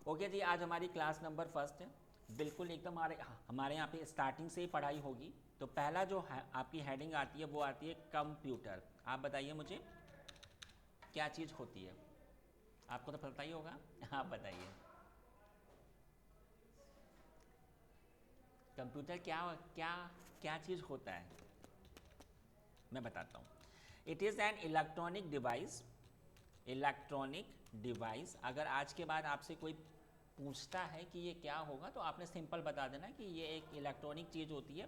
Okay जी, आज हमारी class number first है। बिल्कुल एकदम हमारे यहाँ पे स्टार्टिंग से ही पढ़ाई होगी। तो पहला जो है आपकी हेडिंग आती है वो आती है कंप्यूटर। आप बताइए मुझे क्या चीज़ होती है, आपको तो पता ही होगा। आप बताइए कंप्यूटर क्या क्या क्या चीज़ होता है। मैं बताता हूँ। It is an electronic device. Electronic device, अगर आज के बाद आपसे कोई पूछता है कि ये क्या होगा तो आपने सिंपल बता देना कि ये एक इलेक्ट्रॉनिक चीज़ होती है।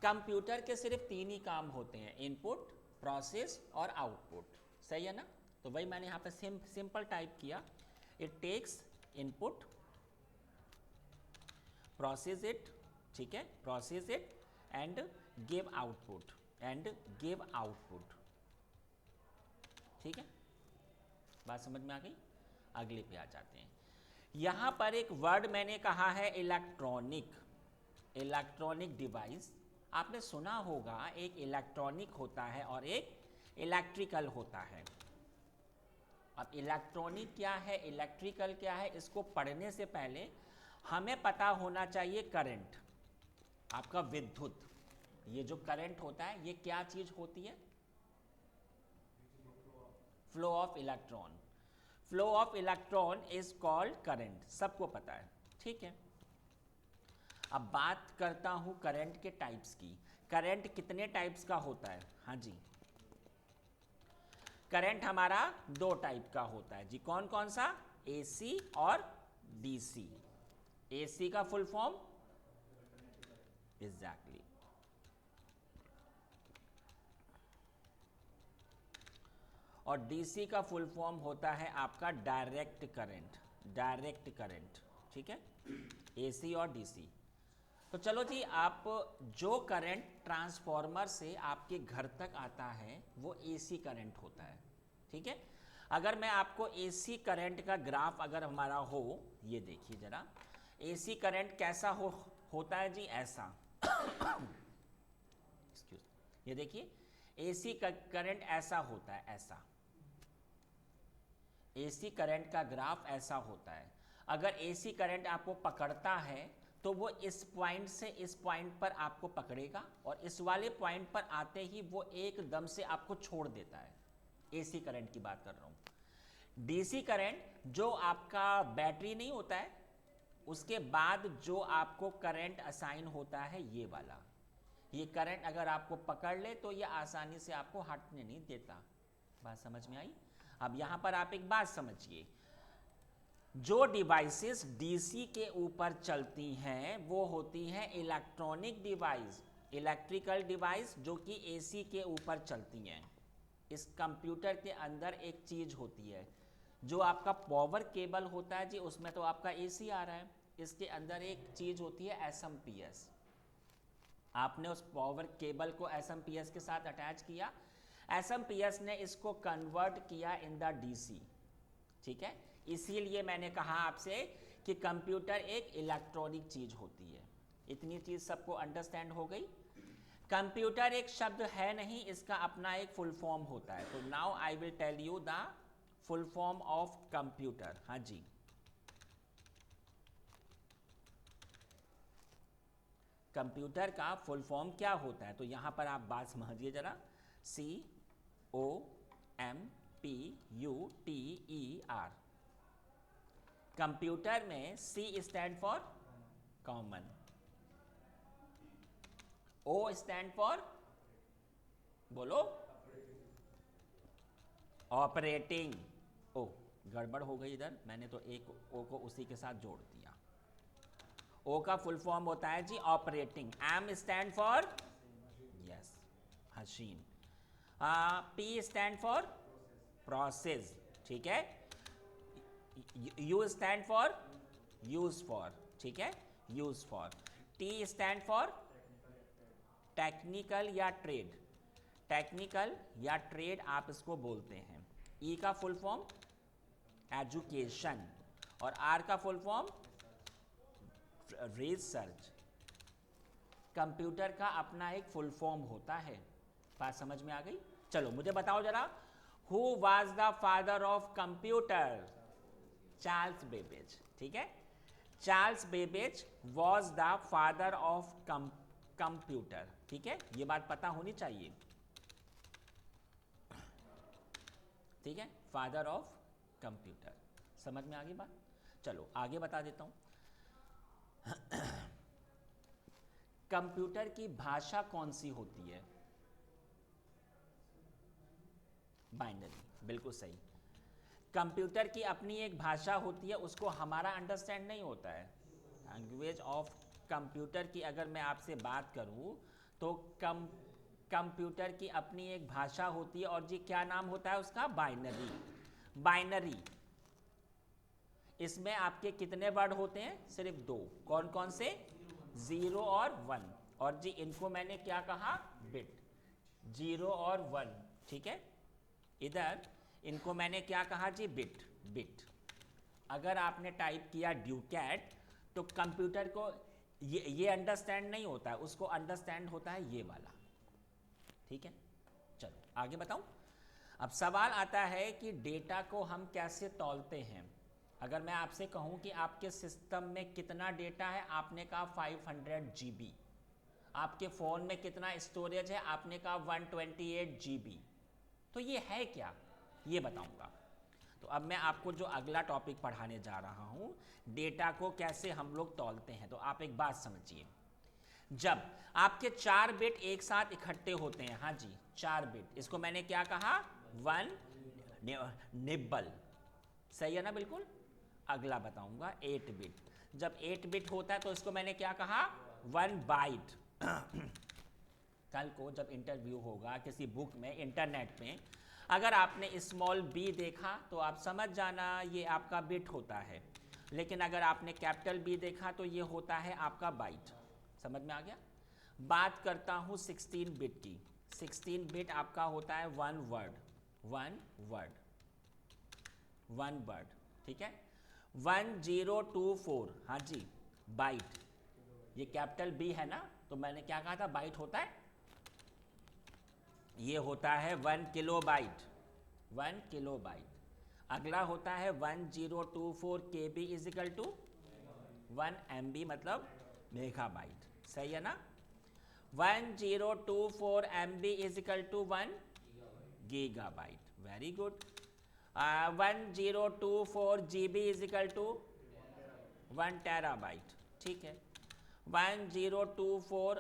कंप्यूटर के सिर्फ तीन ही काम होते हैं, इनपुट, प्रोसेस और आउटपुट। सही है ना? तो वही मैंने यहाँ पे सिंपल टाइप किया। It takes input, process it, ठीक है, process it and give output ठीक है, बात समझ में आ गई? अगले पे आ जाते हैं। यहाँ पर एक वर्ड मैंने कहा है इलेक्ट्रॉनिक। इलेक्ट्रॉनिक डिवाइस आपने सुना होगा, एक इलेक्ट्रॉनिक होता है और एक इलेक्ट्रिकल होता है। अब इलेक्ट्रॉनिक क्या है, इलेक्ट्रिकल क्या है, इसको पढ़ने से पहले हमें पता होना चाहिए करंट, आपका विद्युत। ये जो करंट होता है ये क्या चीज होती है? Flow of electron. Flow of electron is called current, सबको पता है, ठीक है। अब बात करता हूं करंट के टाइप्स की। करंट कितने टाइप्स का होता है? हाँ जी, करंट हमारा दो टाइप का होता है जी। कौन कौन सा? एसी और डीसी। एसी का फुल फॉर्म एग्जैक्टली, और डीसी का फुल फॉर्म होता है आपका डायरेक्ट करंट। डायरेक्ट करंट, ठीक है, एसी और डीसी। तो चलो जी, आप जो करंट ट्रांसफॉर्मर से आपके घर तक आता है वो एसी करंट होता है, ठीक है। अगर मैं आपको एसी करंट का ग्राफ अगर हमारा हो, ये देखिए जरा, एसी करंट कैसा होता है जी, ऐसा। एक्सक्यूज, ये देखिए एसी करंट ऐसा होता है, ऐसा। एसी करंट का ग्राफ ऐसा होता है। अगर एसी करंट आपको पकड़ता है तो वो इस पॉइंट से इस पॉइंट पर आपको पकड़ेगा और इस वाले पॉइंट पर आते ही वो एकदम से आपको छोड़ देता है। एसी करंट की बात कर रहा हूं। डीसी करंट जो आपका बैटरी नहीं होता है, उसके बाद जो आपको करंट असाइन होता है ये वाला, ये करंट अगर आपको पकड़ ले तो ये आसानी से आपको हटने नहीं देता। बात समझ में आई? अब यहां पर आप एक बात समझिए, जो डिवाइसेस डीसी के ऊपर चलती हैं वो होती हैं इलेक्ट्रॉनिक डिवाइस, इलेक्ट्रिकल डिवाइस जो कि एसी के ऊपर चलती हैं। इस कंप्यूटर के अंदर एक चीज होती है, जो आपका पावर केबल होता है जी, उसमें तो आपका एसी आ रहा है। इसके अंदर एक चीज होती है एसएमपीएस। आपने उस पावर केबल को एसएमपीएस के साथ अटैच किया, एसएमपीएस ने इसको कन्वर्ट किया इन द डीसी, ठीक है। इसीलिए मैंने कहा आपसे कि कंप्यूटर एक इलेक्ट्रॉनिक चीज होती है। इतनी चीज सबको अंडरस्टैंड हो गई? कंप्यूटर एक शब्द है नहीं, इसका अपना एक फुल फॉर्म होता है। तो now I will tell you the full form of computer. हाँ जी, कंप्यूटर का फुल फॉर्म क्या होता है? तो यहां पर आप बात समझिए जरा। COMPUTER। कंप्यूटर में C stand for common, O stand for, बोलो, ऑपरेटिंग। ओ, गड़बड़ हो गई इधर, मैंने तो एक O को उसी के साथ जोड़ दिया। O का फुल फॉर्म होता है जी operating. M stand for, yes, machine. P stand for process, ठीक है। U stand for use for, ठीक है, use for. T stand for technical या ट्रेड, टेक्निकल या ट्रेड आप इसको बोलते हैं। E का फुल फॉर्म एजुकेशन और R का फुल फॉर्म रिसर्च। कंप्यूटर का अपना एक फुल फॉर्म होता है। बात समझ में आ गई? चलो मुझे बताओ जरा, who was the father of computer? Charles Babbage, ठीक है। Charles Babbage was the father of computer, ठीक है, ये बात पता होनी चाहिए, ठीक है, फादर ऑफ कंप्यूटर। समझ में आ गई बात? चलो आगे बता देता हूं। कंप्यूटर की भाषा कौन सी होती है? बाइनरी, बिल्कुल सही। कंप्यूटर की अपनी एक भाषा होती है, उसको हमारा अंडरस्टैंड नहीं होता है। लैंग्वेज ऑफ कंप्यूटर की अगर मैं आपसे बात करूं तो कंप्यूटर की अपनी एक भाषा होती है, और जी क्या नाम होता है उसका? बाइनरी। बाइनरी, इसमें आपके कितने वर्ड होते हैं? सिर्फ दो। कौन कौन से? 0 और 1। और जी इनको मैंने क्या कहा? बिट। 0 और 1, ठीक है। इधर इनको मैंने क्या कहा जी? बिट। बिट। अगर आपने टाइप किया ड्यूकैट तो कंप्यूटर को ये अंडरस्टैंड नहीं होता है, उसको अंडरस्टैंड होता है ये वाला, ठीक है। चलो आगे बताऊं। अब सवाल आता है कि डेटा को हम कैसे तौलते हैं। अगर मैं आपसे कहूं कि आपके सिस्टम में कितना डेटा है, आपने कहा 500 GB। आपके फ़ोन में कितना स्टोरेज है, आपने कहा 128 GB। तो ये है क्या, ये बताऊंगा। तो अब मैं आपको जो अगला टॉपिक पढ़ाने जा रहा हूं, डेटा को कैसे हम लोग तौलते हैं। तो आप एक बात समझिए, जब आपके 4 बिट एक साथ इकट्ठे होते हैं, हाँ जी 4 बिट, इसको मैंने क्या कहा? 1 निब्बल, सही है ना? बिल्कुल। अगला बताऊंगा 8 बिट। जब 8 बिट होता है तो इसको मैंने क्या कहा? 1 बाइट। कल को जब इंटरव्यू होगा किसी बुक में, इंटरनेट पे, अगर आपने स्मॉल b देखा तो आप समझ जाना ये आपका बिट होता है, लेकिन अगर आपने कैपिटल B देखा तो ये होता है आपका बाइट। समझ में आ गया? बात करता हूँ 16 बिट की। 16 बिट आपका होता है 1 वर्ड, 1 वर्ड, 1 वर्ड, ठीक है। 1024, हाँ जी बाइट। ये कैपिटल B है ना, तो मैंने क्या कहा था? बाइट होता है। ये होता है 1 किलोबाइट, 1 किलोबाइट। अगला होता है 1024 KB is equal to 1 MB, मतलब मेगाबाइट, सही है ना। 1024 MB is equal to 1 gigabyte, very good. 1024 GB is equal to 1 terabyte, ठीक है। 1024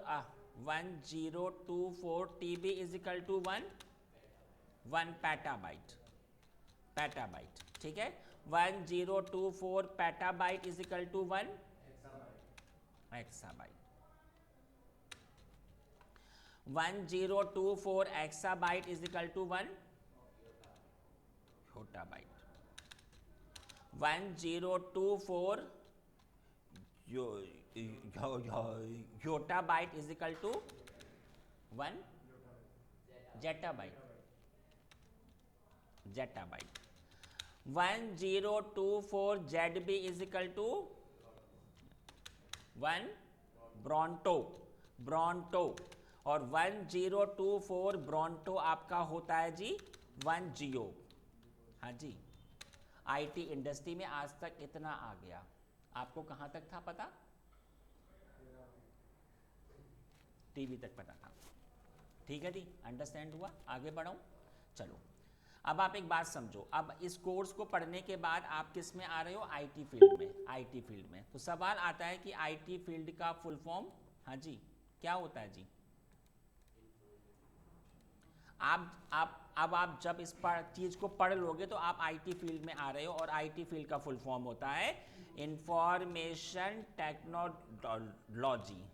TB is equal to 1 petabyte, petabyte, ठीक है। 1024 petabyte is equal to 1 exabyte. 1024 exabyte is equal to 1 yottabyte. 1024 yottabyte is equal to 1 zettabyte, zettabyte. 1024 ZB is equal to 1 bronto, bronto. और 1024 bronto आपका होता है जी 1 जियो, हाँ जी। IT industry में आज तक इतना आ गया, आपको कहां तक था पता? टीवी तक पता था, ठीक है जी। अंडरस्टैंड हुआ? आगे बढ़ाऊं? चलो अब आप एक बात समझो, अब इस कोर्स को पढ़ने के बाद आप किस में आ रहे हो? IT फील्ड में, IT फील्ड में। तो सवाल आता है कि IT फील्ड का फुल फॉर्म, हाँ जी क्या होता है जी? अब आप जब इस चीज को पढ़ लोगे तो आप IT फील्ड में आ रहे हो, और IT फील्ड का फुल फॉर्म होता है इंफॉर्मेशन टेक्नोलॉजी,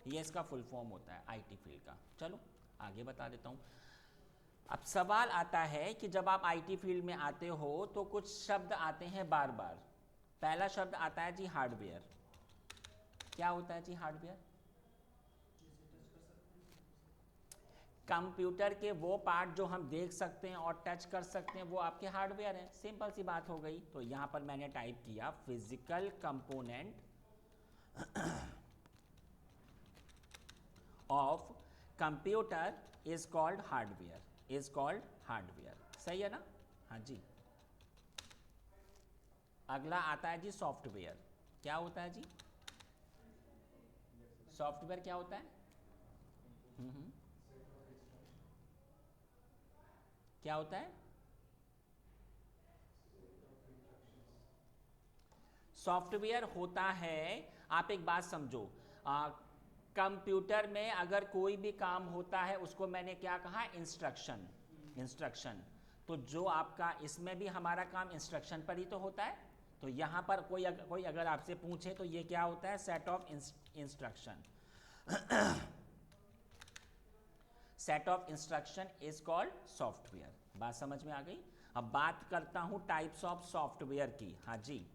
ये इसका फुल फॉर्म होता है IT फील्ड का। चलो आगे बता देता हूं। अब सवाल आता है कि जब आप IT फील्ड में आते हो तो कुछ शब्द आते हैं बार बार। पहला शब्द आता है जी हार्डवेयर। क्या होता है जी हार्डवेयर? कंप्यूटर के वो पार्ट जो हम देख सकते हैं और टच कर सकते हैं वो आपके हार्डवेयर हैं, सिंपल सी बात हो गई। तो यहां पर मैंने टाइप किया physical component of computer is called hardware, is called hardware, सही है ना? हाँ जी। अगला आता है जी सॉफ्टवेयर। क्या होता है जी सॉफ्टवेयर? क्या होता है? क्या होता है? सॉफ्टवेयर होता है, आप एक बात समझो, कंप्यूटर में अगर कोई भी काम होता है उसको मैंने क्या कहा? इंस्ट्रक्शन। इंस्ट्रक्शन तो जो आपका इसमें भी हमारा काम इंस्ट्रक्शन पर ही तो होता है। तो यहाँ पर कोई अगर आपसे पूछे तो ये क्या होता है? Set of instruction. Set of instruction is called software. बात समझ में आ गई? अब बात करता हूँ टाइप्स ऑफ सॉफ्टवेयर की। हाँ जी,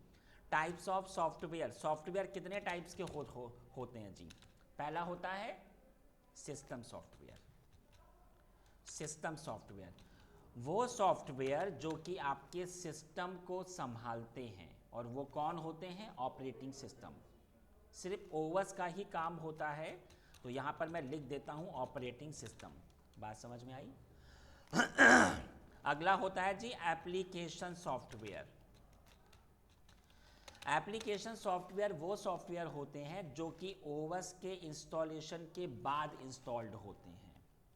टाइप्स ऑफ सॉफ्टवेयर। सॉफ्टवेयर कितने टाइप्स के होते हैं जी? पहला होता है सिस्टम सॉफ्टवेयर। सिस्टम सॉफ्टवेयर वो सॉफ्टवेयर जो कि आपके सिस्टम को संभालते हैं, और वो कौन होते हैं? Operating system. सिर्फ ओएस का ही काम होता है, तो यहाँ पर मैं लिख देता हूँ ऑपरेटिंग सिस्टम। बात समझ में आई? अगला होता है जी एप्लीकेशन सॉफ्टवेयर। एप्लीकेशन सॉफ्टवेयर वो सॉफ्टवेयर होते हैं जो कि ओएस के इंस्टॉलेशन के बाद इंस्टॉल्ड होते हैं।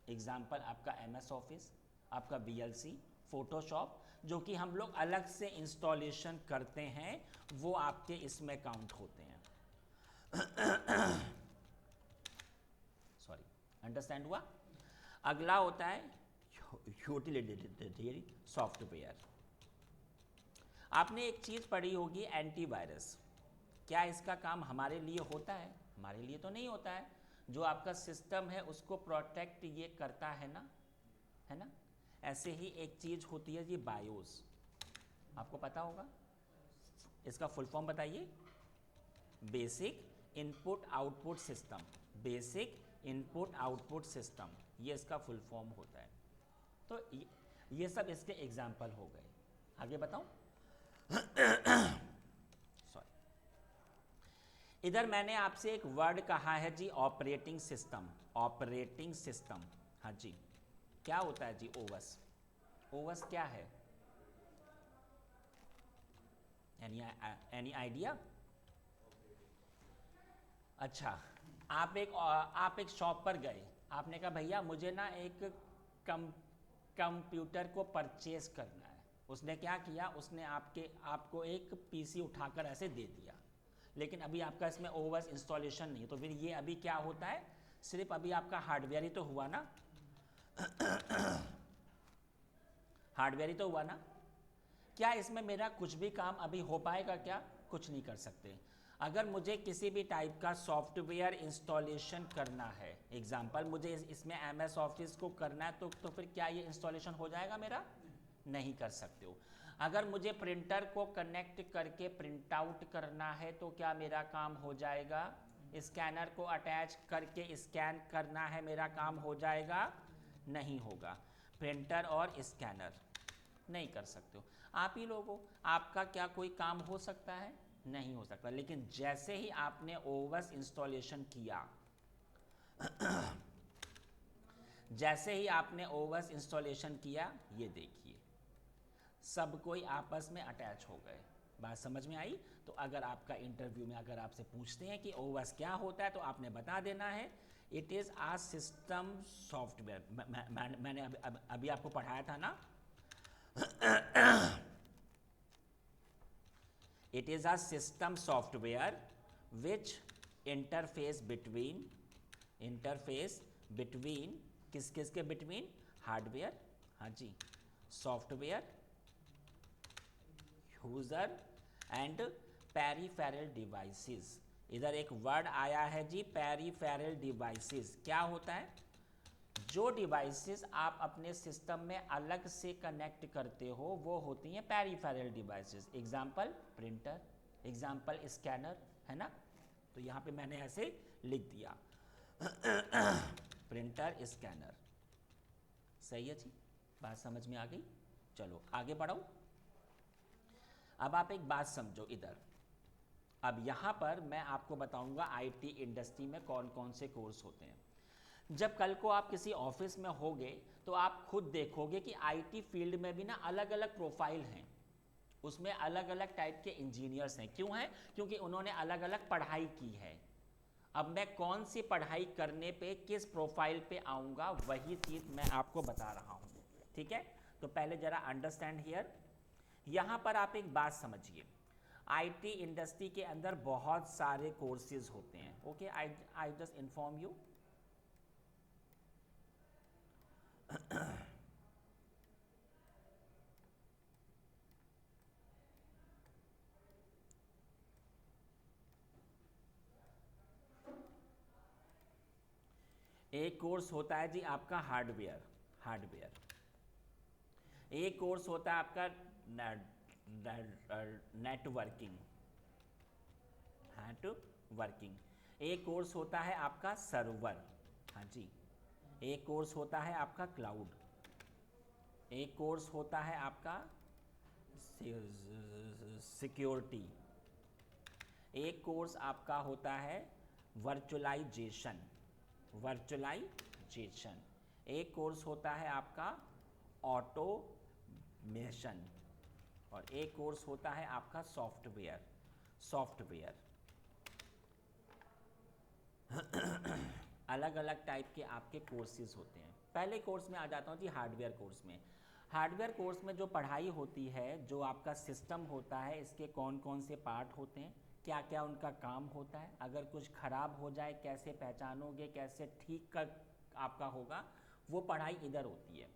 एग्जाम्पल आपका एमएस ऑफिस, आपका वीएलसी, फोटोशॉप, जो कि हम लोग अलग से इंस्टॉलेशन करते हैं, वो आपके इसमें काउंट होते हैं। सॉरी, अंडरस्टैंड हुआ? अगला होता है यूटिलिटी सॉफ्टवेयर। आपने एक चीज़ पढ़ी होगी, एंटीवायरस। क्या इसका काम हमारे लिए होता है? हमारे लिए तो नहीं होता है। जो आपका सिस्टम है उसको प्रोटेक्ट ये करता है ना, है ना? ऐसे ही एक चीज़ होती है जी बायोस, आपको पता होगा। इसका फुल फॉर्म बताइए। Basic input output system. Basic input output system, ये इसका फुल फॉर्म होता है। तो ये सब इसके एग्जाम्पल हो गए। आगे बताऊं? सॉरी, इधर मैंने आपसे एक वर्ड कहा है जी ऑपरेटिंग सिस्टम। ऑपरेटिंग सिस्टम, हाँ जी, क्या होता है जी ओएस? ओएस क्या है? Any idea? अच्छा, आप एक शॉप पर गए, आपने कहा भैया मुझे ना एक कंप्यूटर को परचेज करना है। उसने क्या किया? उसने आपको एक पीसी उठाकर ऐसे दे दिया, लेकिन अभी आपका इसमें ओएस इंस्टॉलेशन नहीं है। तो फिर ये अभी क्या होता है? सिर्फ अभी आपका हार्डवेयर ही तो हुआ ना। हार्डवेयर ही तो हुआ ना। क्या इसमें मेरा कुछ भी काम अभी हो पाएगा? क्या कुछ नहीं कर सकते। अगर मुझे किसी भी टाइप का सॉफ्टवेयर इंस्टॉलेशन करना है, एग्जांपल मुझे इसमें एमएस ऑफिस को करना है, तो फिर क्या ये इंस्टॉलेशन हो जाएगा मेरा? नहीं कर सकते हो। अगर मुझे प्रिंटर को कनेक्ट करके प्रिंट आउट करना है तो क्या मेरा काम हो जाएगा? स्कैनर को अटैच करके स्कैन करना है, मेरा काम हो जाएगा? नहीं होगा। प्रिंटर और स्कैनर नहीं कर सकते हो। आप ही लोगों, आपका क्या कोई काम हो सकता है? नहीं हो सकता। लेकिन जैसे ही आपने ओएस इंस्टॉलेशन किया, जैसे ही आपने ओएस इंस्टॉलेशन किया, ये देखिए सब कोई आपस में अटैच हो गए। बात समझ में आई? तो अगर आपका इंटरव्यू में अगर आपसे पूछते हैं कि ओएस क्या होता है, तो आपने बता देना है it is a system software. मैंने अभी आपको पढ़ाया था ना, it is a system software which interface between किस किस के between? हार्डवेयर, हाँ जी, software, user and peripheral devices. इधर एक वर्ड आया है जी पेरिफेरल डिवाइसेस। क्या होता है? जो डिवाइसेस आप अपने सिस्टम में अलग से कनेक्ट करते हो वो होती हैं peripheral devices. Example printer, example scanner, है ना? तो यहाँ पे मैंने ऐसे लिख दिया प्रिंटर स्कैनर। सही है जी, बात समझ में आ गई? चलो आगे बढ़ो। अब आप एक बात समझो इधर। अब यहाँ पर मैं आपको बताऊंगा आईटी इंडस्ट्री में कौन कौन से कोर्स होते हैं। जब कल को आप किसी ऑफिस में होगे तो आप खुद देखोगे कि आईटी फील्ड में भी ना अलग अलग प्रोफाइल हैं। उसमें अलग अलग टाइप के इंजीनियर्स हैं। क्यों हैं? क्योंकि उन्होंने अलग अलग पढ़ाई की है। अब मैं कौन सी पढ़ाई करने पे किस प्रोफाइल पे आऊँगा, वही चीज़ मैं आपको बता रहा हूँ। ठीक है, तो पहले ज़रा अंडरस्टैंड हियर। यहाँ पर आप एक बात समझिए, आईटी इंडस्ट्री के अंदर बहुत सारे कोर्सेज होते हैं। Okay, I just inform you. एक कोर्स होता है जी आपका हार्डवेयर। एक कोर्स होता है आपका नेटवर्किंग। एक कोर्स होता है आपका सर्वर। हाँ जी। एक कोर्स होता है आपका क्लाउड। एक कोर्स होता है आपका सिक्योरिटी। एक कोर्स आपका होता है वर्चुअलाइजेशन। एक कोर्स होता है आपका ऑटोमेशन। और एक कोर्स होता है आपका सॉफ्टवेयर। अलग अलग टाइप के आपके कोर्सेज होते हैं। पहले कोर्स में आ जाता हूँ जी हार्डवेयर कोर्स में। हार्डवेयर कोर्स में जो पढ़ाई होती है, जो आपका सिस्टम होता है, इसके कौन कौन से पार्ट होते हैं, क्या क्या उनका काम होता है, अगर कुछ ख़राब हो जाए कैसे पहचानोगे, कैसे ठीक कर आपका होगा, वो पढ़ाई इधर होती है।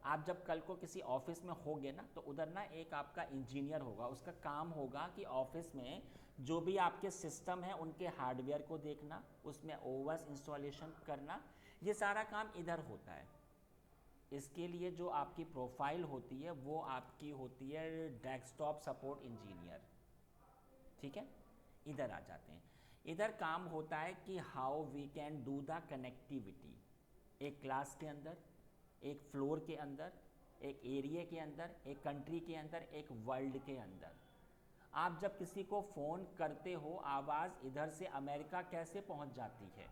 आप जब कल को किसी ऑफिस में होगे ना, तो उधर ना एक आपका इंजीनियर होगा, उसका काम होगा कि ऑफिस में जो भी आपके सिस्टम है उनके हार्डवेयर को देखना, उसमें ओएस इंस्टॉलेशन करना, ये सारा काम इधर होता है। इसके लिए जो आपकी प्रोफाइल होती है वो आपकी होती है डेस्कटॉप सपोर्ट इंजीनियर। ठीक है, इधर आ जाते हैं। इधर काम होता है कि how we can do the connectivity, एक क्लास के अंदर, एक फ्लोर के अंदर, एक एरिया के अंदर, एक कंट्री के अंदर, एक वर्ल्ड के अंदर। आप जब किसी को फ़ोन करते हो, आवाज़ इधर से अमेरिका कैसे पहुंच जाती है,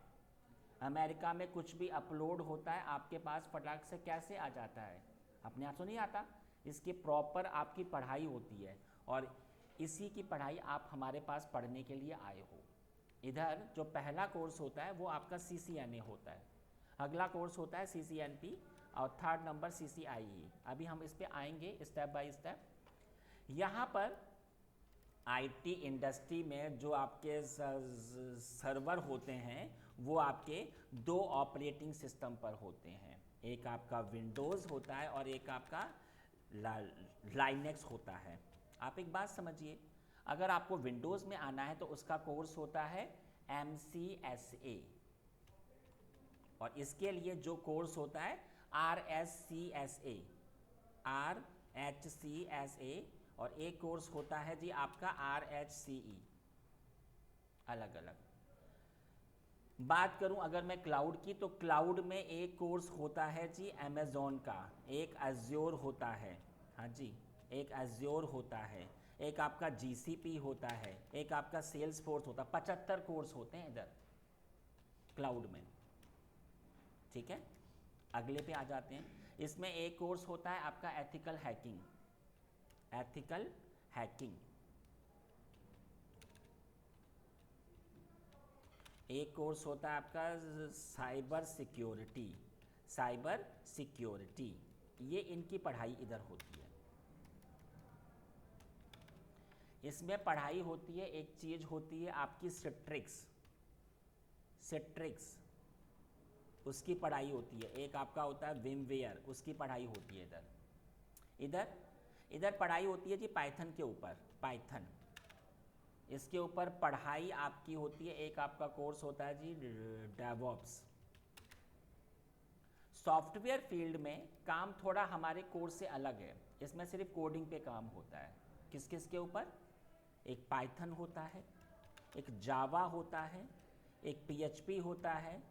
अमेरिका में कुछ भी अपलोड होता है आपके पास फटाक से कैसे आ जाता है, अपने आप तो नहीं आता। इसकी प्रॉपर आपकी पढ़ाई होती है, और इसी की पढ़ाई आप हमारे पास पढ़ने के लिए आए हो। इधर जो पहला कोर्स होता है वो आपका CCNA होता है, अगला कोर्स होता है CCNP, और थर्ड नंबर CCIE। अभी हम इस पे आएंगे स्टेप बाय स्टेप। यहाँ पर आईटी इंडस्ट्री में जो आपके सर्वर होते हैं वो आपके दो ऑपरेटिंग सिस्टम पर होते हैं, एक आपका विंडोज़ होता है और एक आपका लाइनेक्स होता है। आप एक बात समझिए, अगर आपको विंडोज़ में आना है तो उसका कोर्स होता है MCSA, और इसके लिए जो कोर्स होता है RHCSA, और एक कोर्स होता है जी आपका RHCE। अलग अलग बात करूं अगर मैं क्लाउड की, तो क्लाउड में एक कोर्स होता है जी अमेज़ॉन का, एक एज्योर होता है। हाँ जी, एक एज्योर होता है, एक आपका GCP होता है, एक आपका सेल्सफोर्स होता है। 75 कोर्स होते हैं इधर क्लाउड में। ठीक है, अगले पे आ जाते हैं। इसमें एक कोर्स होता है आपका एथिकल हैकिंग। एक कोर्स होता है आपका साइबर सिक्योरिटी। ये इनकी पढ़ाई इधर होती है। इसमें पढ़ाई होती है, एक चीज़ होती है आपकी सिट्रिक्स, उसकी पढ़ाई होती है। एक आपका होता है विमवेयर, उसकी पढ़ाई होती है इधर पढ़ाई होती है जी पाइथन के ऊपर। पाइथन, इसके ऊपर पढ़ाई आपकी होती है। एक आपका कोर्स होता है जी डेवऑप्स। सॉफ्टवेयर फील्ड में काम थोड़ा हमारे कोर्स से अलग है, इसमें सिर्फ कोडिंग पे काम होता है। किस किस के ऊपर? एक पाइथन होता है, एक जावा होता है, एक PHP होता है,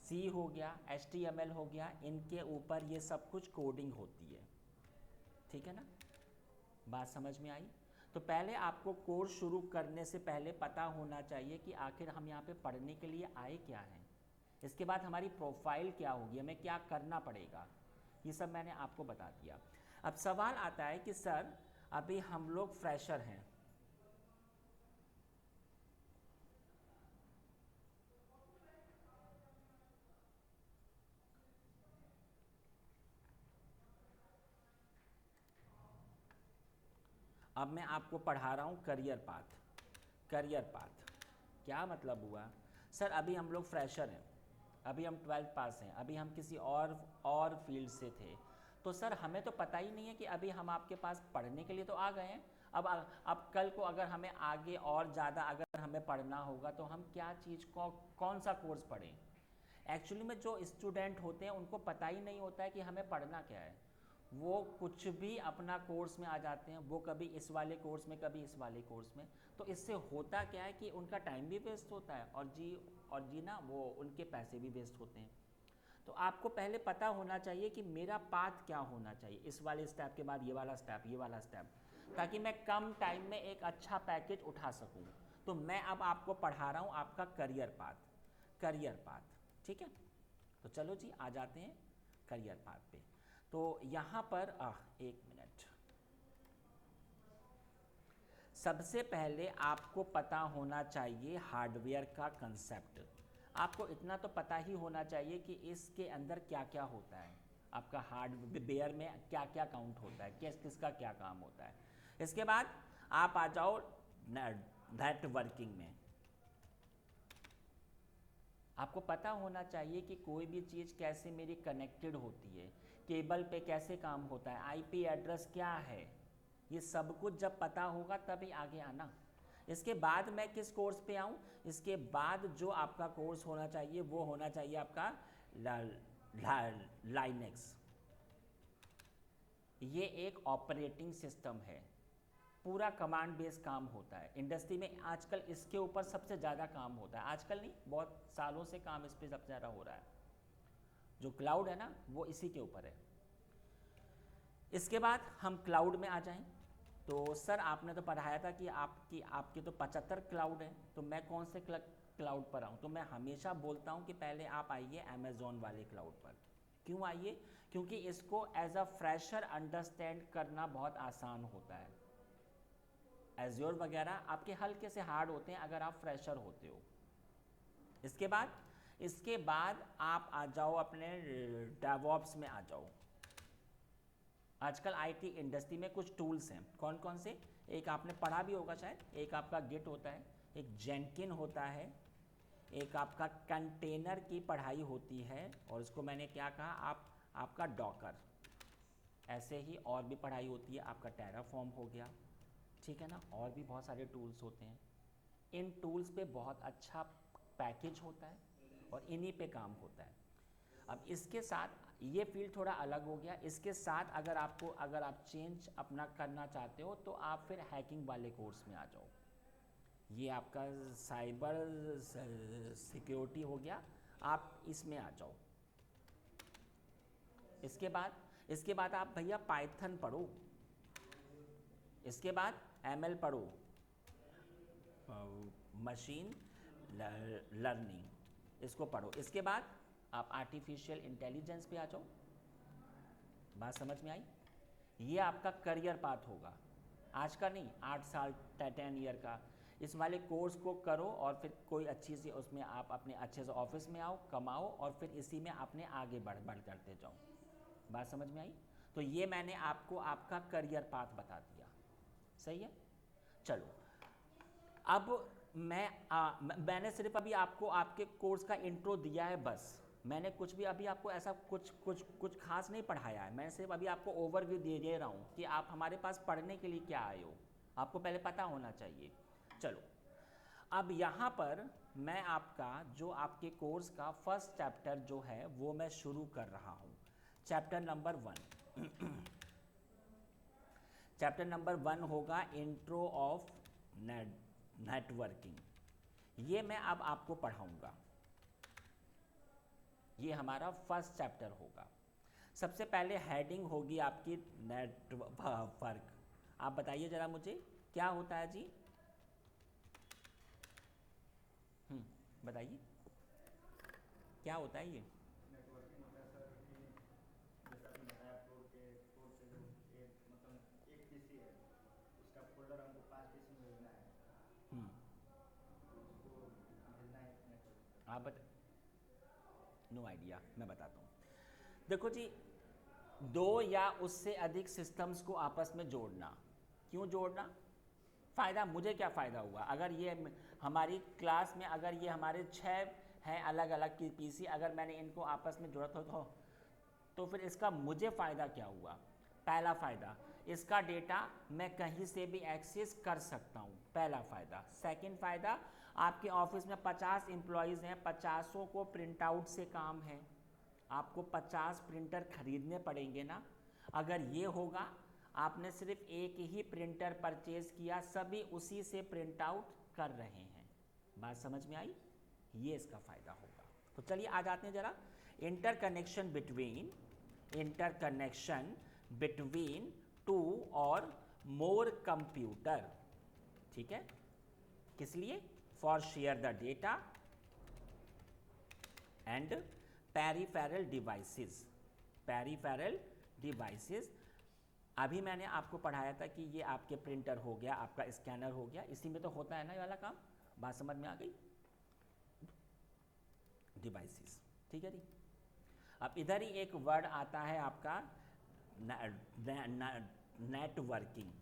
C हो गया, HTML हो गया, इनके ऊपर ये सब कुछ कोडिंग होती है। ठीक है ना, बात समझ में आई? तो पहले आपको कोर्स शुरू करने से पहले पता होना चाहिए कि आखिर हम यहाँ पे पढ़ने के लिए आए क्या हैं। इसके बाद हमारी प्रोफाइल क्या होगी, हमें क्या करना पड़ेगा, ये सब मैंने आपको बता दिया। अब सवाल आता है कि सर अभी हम लोग फ्रेशर हैं। अब मैं आपको पढ़ा रहा हूँ करियर पाथ। करियर पाथ क्या मतलब हुआ? सर अभी हम लोग फ्रेशर हैं, अभी हम 12th पास हैं, अभी हम किसी और फील्ड से थे, तो सर हमें तो पता ही नहीं है कि अभी हम आपके पास पढ़ने के लिए तो आ गए हैं। अब कल को अगर हमें आगे और ज़्यादा अगर हमें पढ़ना होगा तो हम क्या चीज़ को कौन सा कोर्स पढ़ें? एक्चुअली में जो स्टूडेंट होते हैं उनको पता ही नहीं होता है कि हमें पढ़ना क्या है। वो कुछ भी अपना कोर्स में आ जाते हैं, वो कभी इस वाले कोर्स में कभी इस वाले कोर्स में। तो इससे होता क्या है कि उनका टाइम भी वेस्ट होता है और जी ना वो उनके पैसे भी वेस्ट होते हैं। तो आपको पहले पता होना चाहिए कि मेरा पाथ क्या होना चाहिए, इस वाले स्टेप के बाद ये वाला स्टेप, ये वाला स्टेप, ताकि मैं कम टाइम में एक अच्छा पैकेज उठा सकूं। तो मैं अब आपको पढ़ा रहा हूं आपका करियर पाथ। करियर पाथ, ठीक है। तो चलो जी आ जाते हैं करियर पाथ पे। तो यहाँ पर एक मिनट, सबसे पहले आपको पता होना चाहिए हार्डवेयर का कंसेप्ट। आपको इतना तो पता ही होना चाहिए कि इसके अंदर क्या क्या होता है, आपका हार्डवेयर में क्या क्या काउंट होता है, किस किसका क्या काम होता है। इसके बाद आप आ जाओ नेटवर्किंग में। आपको पता होना चाहिए कि कोई भी चीज़ कैसे मेरी कनेक्टेड होती है, केबल पे कैसे काम होता है, आईपी एड्रेस क्या है, ये सब कुछ जब पता होगा तभी आगे आना। इसके बाद मैं किस कोर्स पे आऊँ? इसके बाद जो आपका कोर्स होना चाहिए वो होना चाहिए आपका लाइनेक्स। ये एक ऑपरेटिंग सिस्टम है, पूरा कमांड बेस काम होता है। इंडस्ट्री में आजकल इसके ऊपर सबसे ज़्यादा काम होता है, आजकल नहीं बहुत सालों से काम इस पर सबसे ज़्यादा हो रहा है। जो क्लाउड है ना वो इसी के ऊपर है। इसके बाद हम क्लाउड में आ जाएं। तो सर आपने तो पढ़ाया था कि आपके तो 75 क्लाउड हैं, तो मैं कौन से क्लाउड पर आऊँ? तो मैं हमेशा बोलता हूँ कि पहले आप आइए अमेज़ॉन वाले क्लाउड पर। क्यों आइए? क्योंकि इसको एज अ फ्रेशर अंडरस्टैंड करना बहुत आसान होता है। एज्योर वगैरह आपके हल्के से हार्ड होते हैं अगर आप फ्रेशर होते हो। इसके बाद आप आ जाओ अपने डेवऑप्स में आ जाओ। आजकल आईटी इंडस्ट्री में कुछ टूल्स हैं, कौन कौन से? एक आपने पढ़ा भी होगा शायद, एक आपका गिट होता है, एक जेनकिन होता है, एक आपका कंटेनर की पढ़ाई होती है, और इसको मैंने क्या कहा आपका डॉकर। ऐसे ही और भी पढ़ाई होती है, आपका टेराफॉर्म हो गया, ठीक है ना, और भी बहुत सारे टूल्स होते हैं। इन टूल्स पे बहुत अच्छा पैकेज होता है और इन्हीं पे काम होता है। अब इसके साथ ये फील्ड थोड़ा अलग हो गया। इसके साथ अगर आप चेंज अपना करना चाहते हो तो आप फिर हैकिंग वाले कोर्स में आ जाओ। ये आपका साइबर सिक्योरिटी हो गया, आप इसमें आ जाओ। इसके बाद आप भैया पाइथन पढ़ो, इसके बाद एमएल पढ़ो, मशीन लर्निंग, इसको पढ़ो। इसके बाद आप आर्टिफिशियल इंटेलिजेंस पे आ जाओ। बात समझ में आई? ये आपका करियर पाथ होगा, आज का नहीं, 8 साल 10 ईयर का। इस वाले कोर्स को करो और फिर कोई अच्छी सी उसमें आप अपने अच्छे से ऑफिस में आओ, कमाओ, और फिर इसी में अपने आगे बढ़ करते जाओ। बात समझ में आई? तो ये मैंने आपको आपका करियर पाथ बता दिया, सही है। चलो अब मैंने सिर्फ अभी आपको आपके कोर्स का इंट्रो दिया है बस। मैंने कुछ भी अभी आपको ऐसा कुछ खास नहीं पढ़ाया है। मैं सिर्फ अभी आपको ओवरव्यू दे रहा हूँ कि आप हमारे पास पढ़ने के लिए क्या आए हो, आपको पहले पता होना चाहिए। चलो अब यहाँ पर मैं आपका जो आपके कोर्स का फर्स्ट चैप्टर जो है वो मैं शुरू कर रहा हूँ। चैप्टर नंबर 1 चैप्टर नंबर 1 होगा इंट्रो ऑफ नेटवर्किंग। ये मैं अब आपको पढ़ाऊंगा, ये हमारा फर्स्ट चैप्टर होगा। सबसे पहले हेडिंग होगी आपकी नेटवर्क। आप बताइए जरा मुझे क्या होता है जी? बताइए क्या होता है ये? नेटवर्किंग होता है सर कि जैसे आपने बताया फ्लोर के फ्लोर पे जो एक मतलब एक पीसी है आप बता, नो आइडिया, मैं बताता हूँ। देखो जी, दो या उससे अधिक सिस्टम्स को आपस में जोड़ना। क्यों जोड़ना? फ़ायदा, मुझे क्या फ़ायदा हुआ अगर ये हमारी क्लास में अगर ये हमारे 6 हैं अलग अलग की पीसी, अगर मैंने इनको आपस में जोड़ा तो फिर इसका मुझे फ़ायदा क्या हुआ? पहला फ़ायदा, इसका डेटा मैं कहीं से भी एक्सेस कर सकता हूँ, पहला फ़ायदा। सेकंड फ़ायदा, आपके ऑफिस में 50 एम्प्लॉयज़ हैं, 50 को प्रिंट आउट से काम है, आपको 50 प्रिंटर खरीदने पड़ेंगे ना। अगर ये होगा, आपने सिर्फ एक ही प्रिंटर परचेज किया, सभी उसी से प्रिंट आउट कर रहे हैं। बात समझ में आई? ये इसका फ़ायदा होगा। तो चलिए आ जाते हैं ज़रा इंटरकनेक्शन बिटवीन टू और मोर कंप्यूटर। ठीक है, किस लिए? For share the data and peripheral devices. अभी मैंने आपको पढ़ाया था कि ये आपके प्रिंटर हो गया, आपका स्कैनर हो गया, इसी में तो होता है ना ये वाला काम। बात समझ में आ गई? डिवाइसेस, ठीक है जी। अब इधर ही एक वर्ड आता है आपका नेटवर्किंग।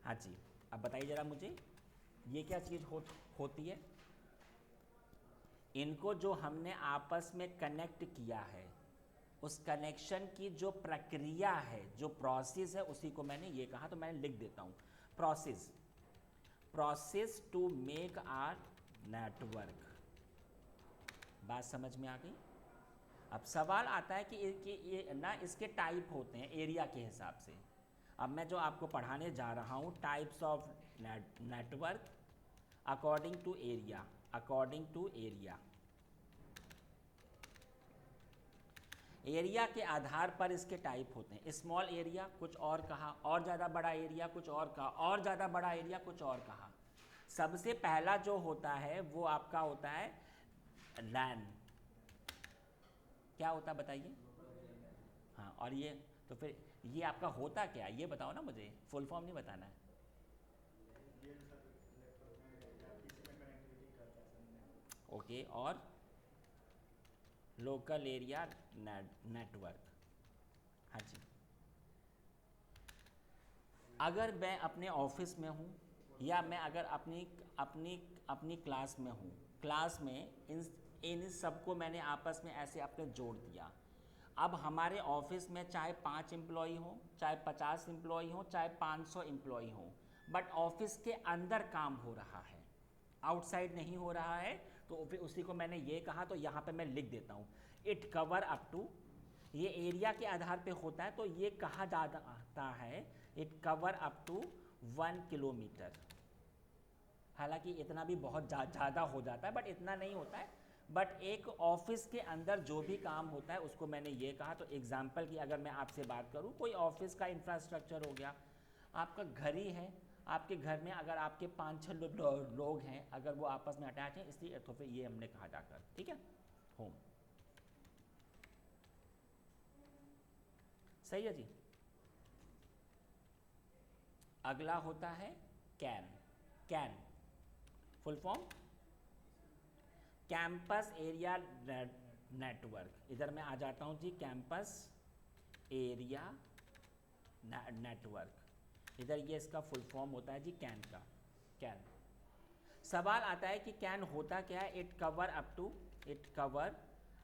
हाँ जी, अब बताइए ज़रा मुझे, ये क्या चीज़ होती है? इनको जो हमने आपस में कनेक्ट किया है, उस कनेक्शन की जो प्रक्रिया है, जो प्रोसेस है, उसी को मैंने ये कहा, तो मैंने लिख देता हूँ process to make our network. बात समझ में आ गई? अब सवाल आता है कि ये ना इसके टाइप होते हैं एरिया के हिसाब से। अब मैं जो आपको पढ़ाने जा रहा हूँ, types of network according to area. Area के आधार पर इसके टाइप होते हैं। स्मॉल एरिया कुछ और कहा, और ज़्यादा बड़ा एरिया कुछ और कहा, और ज़्यादा बड़ा एरिया कुछ और कहा। सबसे पहला जो होता है वो आपका होता है लैन। क्या होता है बताइए? हाँ, और ये तो फिर ये आपका होता क्या है ये बताओ ना मुझे, फुल फॉर्म नहीं बताना है। ओके, और लोकल एरिया नेटवर्क। हाँ जी, अगर मैं अपने ऑफिस में हूँ या मैं अगर अपनी क्लास में हूँ, क्लास में इन सबको मैंने आपस में ऐसे अपने जोड़ दिया। अब हमारे ऑफिस में चाहे 5 एम्प्लॉई हो, चाहे 50 एम्प्लॉई हो, चाहे 500 एम्प्लॉई हो, बट ऑफिस के अंदर काम हो रहा है, आउटसाइड नहीं हो रहा है। तो फिर उसी को मैंने ये कहा, तो यहाँ पे मैं लिख देता हूँ इट कवर अप टू। ये एरिया के आधार पे होता है, तो ये कहा जाता है it cover up to 1 kilometre. हालांकि इतना भी बहुत ज़्यादा हो जाता है, बट इतना नहीं होता है। बट एक ऑफिस के अंदर जो भी काम होता है उसको मैंने ये कहा। तो एग्जाम्पल की अगर मैं आपसे बात करूँ, कोई ऑफिस का इंफ्रास्ट्रक्चर हो गया, आपका घर ही है, आपके घर में अगर आपके 5-6 लोग हैं, अगर वो आपस में अटैच हैं, इसलिए तो फिर ये हमने कहा जाकर, ठीक है, होम। सही है जी। अगला होता है can full form campus area network. इधर मैं आ जाता हूँ जी, कैंपस एरिया नेटवर्क। इधर ये इसका फुल फॉर्म होता है जी कैन का। कैन, सवाल आता है कि कैन होता क्या है? It cover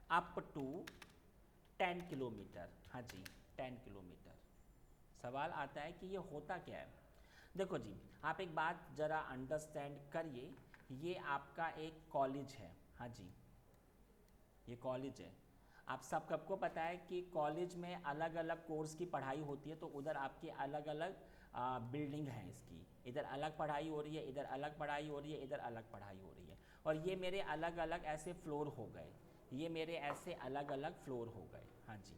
up to 10 kilometre. हाँ जी, 10 किलोमीटर। सवाल आता है कि ये होता क्या है? देखो जी, आप एक बात ज़रा अंडरस्टैंड करिए, ये आपका एक कॉलेज है। हाँ जी, ये कॉलेज है। आप सबको पता है कि कॉलेज में अलग अलग कोर्स की पढ़ाई होती है, तो उधर आपकी अलग अलग बिल्डिंग है इसकी। इधर अलग पढ़ाई हो रही है, इधर अलग पढ़ाई हो रही है, इधर अलग पढ़ाई हो रही है, और ये मेरे अलग अलग ऐसे फ्लोर हो गए, ये मेरे ऐसे अलग अलग फ्लोर हो गए। हाँ जी,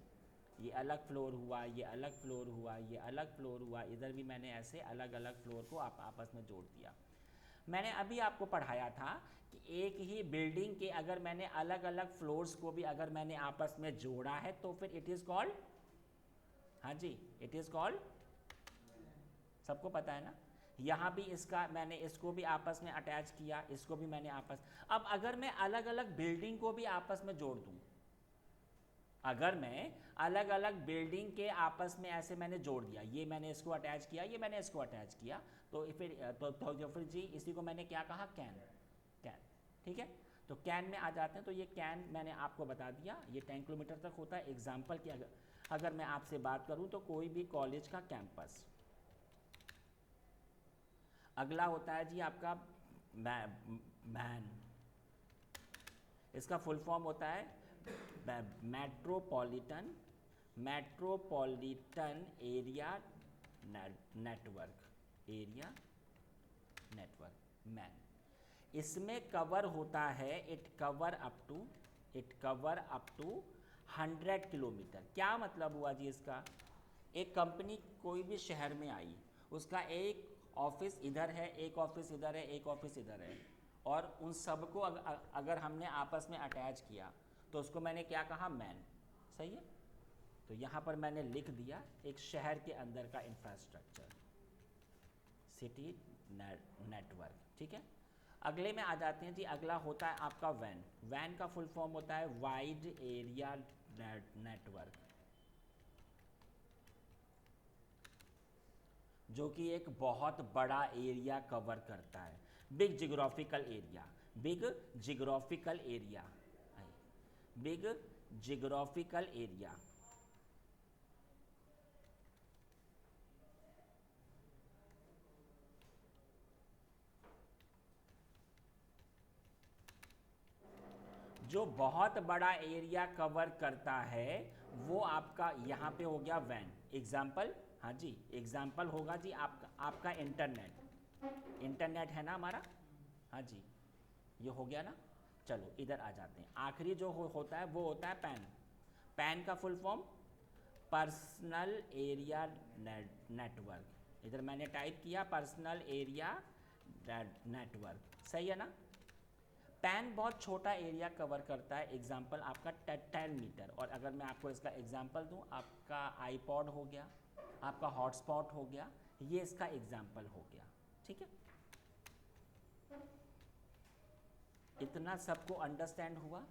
ये अलग फ्लोर हुआ, ये अलग फ्लोर हुआ, ये अलग फ्लोर हुआ, इधर भी मैंने ऐसे अलग अलग फ्लोर को आपस में जोड़ दिया। मैंने अभी आपको पढ़ाया था कि एक ही बिल्डिंग के अगर मैंने अलग अलग फ्लोर्स को भी अगर मैंने आपस में जोड़ा है, तो फिर इट इज़ कॉल्ड, हाँ जी, इट इज़ कॉल्ड, सबको पता है ना, यहाँ भी इसका मैंने इसको भी आपस में अटैच किया, इसको भी मैंने आपस। अब अगर मैं अलग अलग बिल्डिंग को भी आपस में जोड़ दूँ, अगर मैं अलग अलग बिल्डिंग के आपस में ऐसे मैंने जोड़ दिया, ये मैंने इसको अटैच किया, ये मैंने इसको अटैच किया, तो फिर फिर जी इसी को मैंने क्या कहा, कैन। कैन, ठीक है। तो कैन में आ जाते हैं। तो ये कैन मैंने आपको बता दिया, ये 10 किलोमीटर तक होता है। एग्जाम्पल की अगर मैं आपसे बात करूं तो कोई भी कॉलेज का कैंपस। अगला होता है जी आपका मैन, इसका फुल फॉर्म होता है metropolitan area network, area network, MAN. इसमें कवर होता है, it cover up to 100 kilometre. क्या मतलब हुआ जी इसका? एक कंपनी कोई भी शहर में आई, उसका एक ऑफिस इधर है, एक ऑफिस इधर है, एक ऑफिस इधर है, और उन सबको अगर हमने आपस में अटैच किया तो उसको मैंने क्या कहा, मैन। सही है। तो यहाँ पर मैंने लिख दिया एक शहर के अंदर का इंफ्रास्ट्रक्चर, सिटी नेटवर्क, ठीक है। अगले में आ जाते हैं जी। अगला होता है आपका वैन। वैन का फुल फॉर्म होता है वाइड एरिया नेटवर्क, जो कि एक बहुत बड़ा एरिया कवर करता है। Big geographical area, big geographical area, big geographical area. जो बहुत बड़ा एरिया कवर करता है वो आपका यहाँ पे हो गया वैन। एग्जाम्पल, हाँ जी, एग्जाम्पल होगा जी आपका इंटरनेट। इंटरनेट है ना हमारा, हाँ जी, ये हो गया ना। चलो इधर आ जाते हैं। आखिरी जो होता है वो होता है पैन। पैन का full form personal area network. इधर मैंने टाइप किया पर्सनल एरिया नेटवर्क, सही है ना। पैन बहुत छोटा एरिया कवर करता है। एग्जाम्पल आपका 10 मीटर। और अगर मैं आपको इसका एग्जाम्पल दूं, आपका आईपॉड हो गया, आपका हॉटस्पॉट हो गया, ये इसका एग्जाम्पल हो गया, ठीक है। इतना सबको अंडरस्टैंड हुआ?